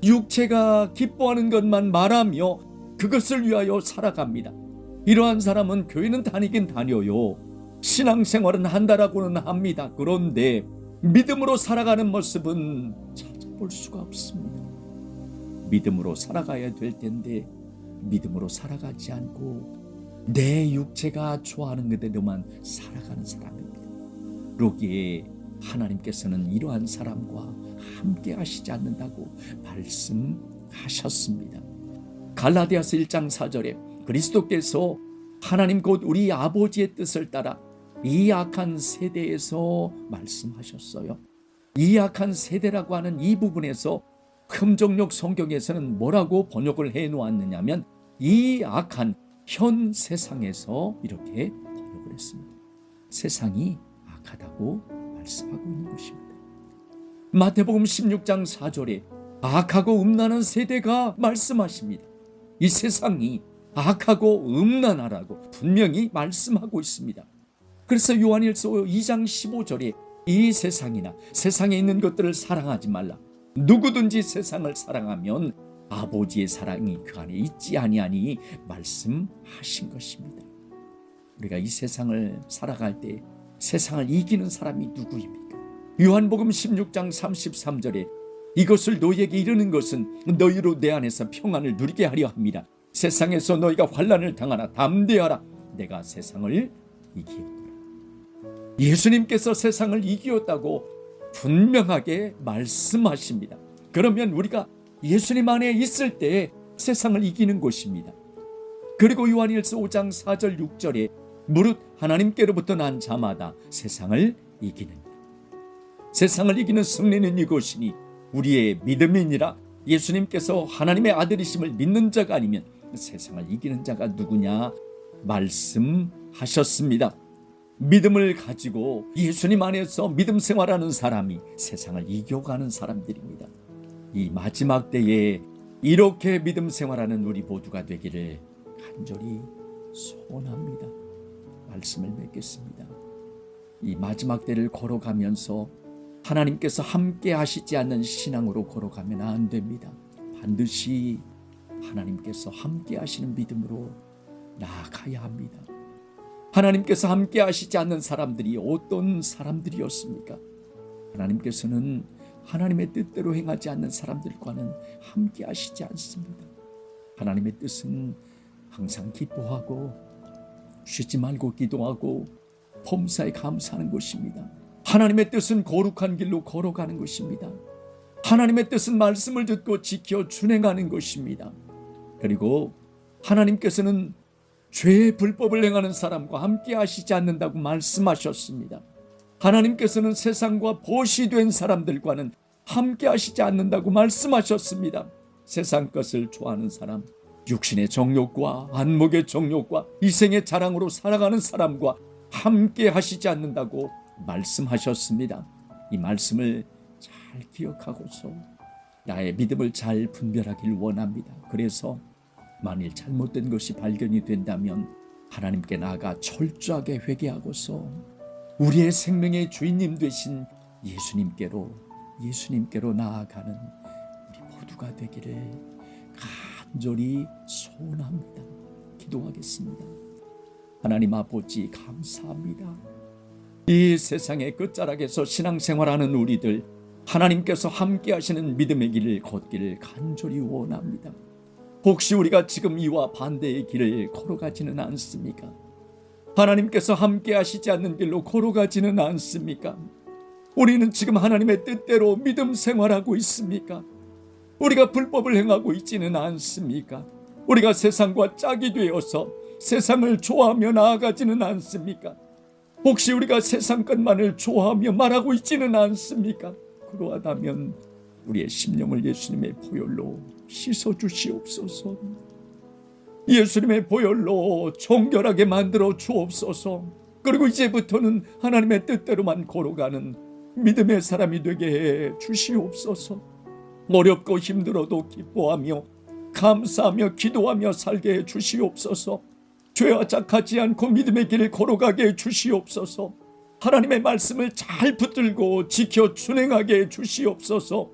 육체가 기뻐하는 것만 말하며 그것을 위하여 살아갑니다. 이러한 사람은 교회는 다니긴 다녀요. 신앙생활은 한다라고는 합니다. 그런데 믿음으로 살아가는 모습은 찾아볼 수가 없습니다. 믿음으로 살아가야 될 텐데 믿음으로 살아가지 않고 내 육체가 좋아하는 그대로만 살아가는 사람입니다. 그러기에 하나님께서는 이러한 사람과 함께 하시지 않는다고 말씀하셨습니다. 갈라디아서 1장 4절에 그리스도께서 하나님 곧 우리 아버지의 뜻을 따라 이 악한 세대에서 말씀하셨어요. 이 악한 세대라고 하는 이 부분에서 금정역 성경에서는 뭐라고 번역을 해놓았느냐면 이 악한 현 세상에서 이렇게 번역을 했습니다. 세상이 악하다고 말씀하고 있는 것입니다. 마태복음 16장 4절에 악하고 음란한 세대가 말씀하십니다. 이 세상이 악하고 음란하라고 분명히 말씀하고 있습니다. 그래서 요한일서 2장 15절에 이 세상이나 세상에 있는 것들을 사랑하지 말라. 누구든지 세상을 사랑하면 아버지의 사랑이 그 안에 있지 아니하니 말씀하신 것입니다. 우리가 이 세상을 살아갈 때 세상을 이기는 사람이 누구입니까? 요한복음 16장 33절에 이것을 너희에게 이르는 것은 너희로 내 안에서 평안을 누리게 하려 합니다. 세상에서 너희가 환난을 당하나 담대하라. 내가 세상을 이기었노라. 예수님께서 세상을 이기었다고 분명하게 말씀하십니다. 그러면 우리가 예수님 안에 있을 때 세상을 이기는 것입니다. 그리고 요한일서 5장 4절 6절에 무릇 하나님께로부터 난 자마다 세상을 이기는다. 세상을 이기는 승리는 이것이니 우리의 믿음이니라. 예수님께서 하나님의 아들이심을 믿는 자가 아니면 세상을 이기는 자가 누구냐 말씀하셨습니다. 믿음을 가지고 예수님 안에서 믿음 생활하는 사람이 세상을 이겨가는 사람들입니다. 이 마지막 때에 이렇게 믿음 생활하는 우리 모두가 되기를 간절히 소원합니다. 말씀을 맺겠습니다. 이 마지막 때를 걸어가면서 하나님께서 함께 하시지 않는 신앙으로 걸어가면 안 됩니다. 반드시 하나님께서 함께 하시는 믿음으로 나아가야 합니다. 하나님께서 함께 하시지 않는 사람들이 어떤 사람들이었습니까? 하나님께서는 하나님의 뜻대로 행하지 않는 사람들과는 함께 하시지 않습니다. 하나님의 뜻은 항상 기뻐하고 쉬지 말고 기도하고 범사에 감사하는 것입니다. 하나님의 뜻은 거룩한 길로 걸어가는 것입니다. 하나님의 뜻은 말씀을 듣고 지켜 준행하는 것입니다. 그리고 하나님께서는 죄의 불법을 행하는 사람과 함께 하시지 않는다고 말씀하셨습니다. 하나님께서는 세상과 보시된 사람들과는 함께 하시지 않는다고 말씀하셨습니다. 세상 것을 좋아하는 사람, 육신의 정욕과 안목의 정욕과 이생의 자랑으로 살아가는 사람과 함께 하시지 않는다고 말씀하셨습니다. 이 말씀을 잘 기억하고서 나의 믿음을 잘 분별하길 원합니다. 그래서 만일 잘못된 것이 발견이 된다면 하나님께 나아가 철저하게 회개하고서 우리의 생명의 주인님 되신 예수님께로 나아가는 우리 모두가 되기를 간절히 소원합니다. 기도하겠습니다. 하나님 아버지 감사합니다. 이 세상의 끝자락에서 신앙생활하는 우리들 하나님께서 함께 하시는 믿음의 길을 걷기를 간절히 원합니다. 혹시 우리가 지금 이와 반대의 길을 걸어가지는 않습니까? 하나님께서 함께 하시지 않는 길로 걸어가지는 않습니까? 우리는 지금 하나님의 뜻대로 믿음 생활하고 있습니까? 우리가 불법을 행하고 있지는 않습니까? 우리가 세상과 짝이 되어서 세상을 좋아하며 나아가지는 않습니까? 혹시 우리가 세상 것만을 좋아하며 말하고 있지는 않습니까? 그러하다면 우리의 심령을 예수님의 보혈로 씻어 주시옵소서. 예수님의 보혈로 정결하게 만들어 주옵소서. 그리고 이제부터는 하나님의 뜻대로만 걸어가는 믿음의 사람이 되게 해 주시옵소서. 어렵고 힘들어도 기뻐하며 감사하며 기도하며 살게 해 주시옵소서. 죄와 짝하지 않고 믿음의 길을 걸어가게 해 주시옵소서. 하나님의 말씀을 잘 붙들고 지켜 준행하게 해 주시옵소서.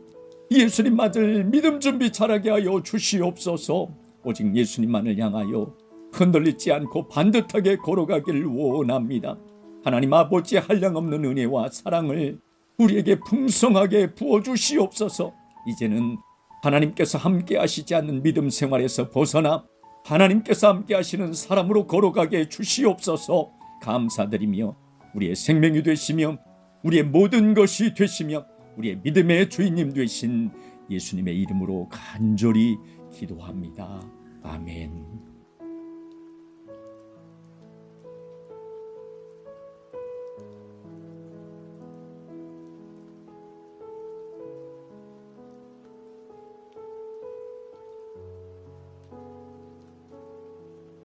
예수님 맞을 믿음 준비 잘하게 하여 주시옵소서. 오직 예수님만을 향하여 흔들리지 않고 반듯하게 걸어가길 원합니다. 하나님 아버지의 한량없는 은혜와 사랑을 우리에게 풍성하게 부어주시옵소서. 이제는 하나님께서 함께 하시지 않는 믿음 생활에서 벗어나 하나님께서 함께 하시는 사람으로 걸어가게 해주시옵소서. 감사드리며 우리의 생명이 되시며 우리의 모든 것이 되시며 우리의 믿음의 주인님 되신 예수님의 이름으로 간절히 기도합니다. 아멘.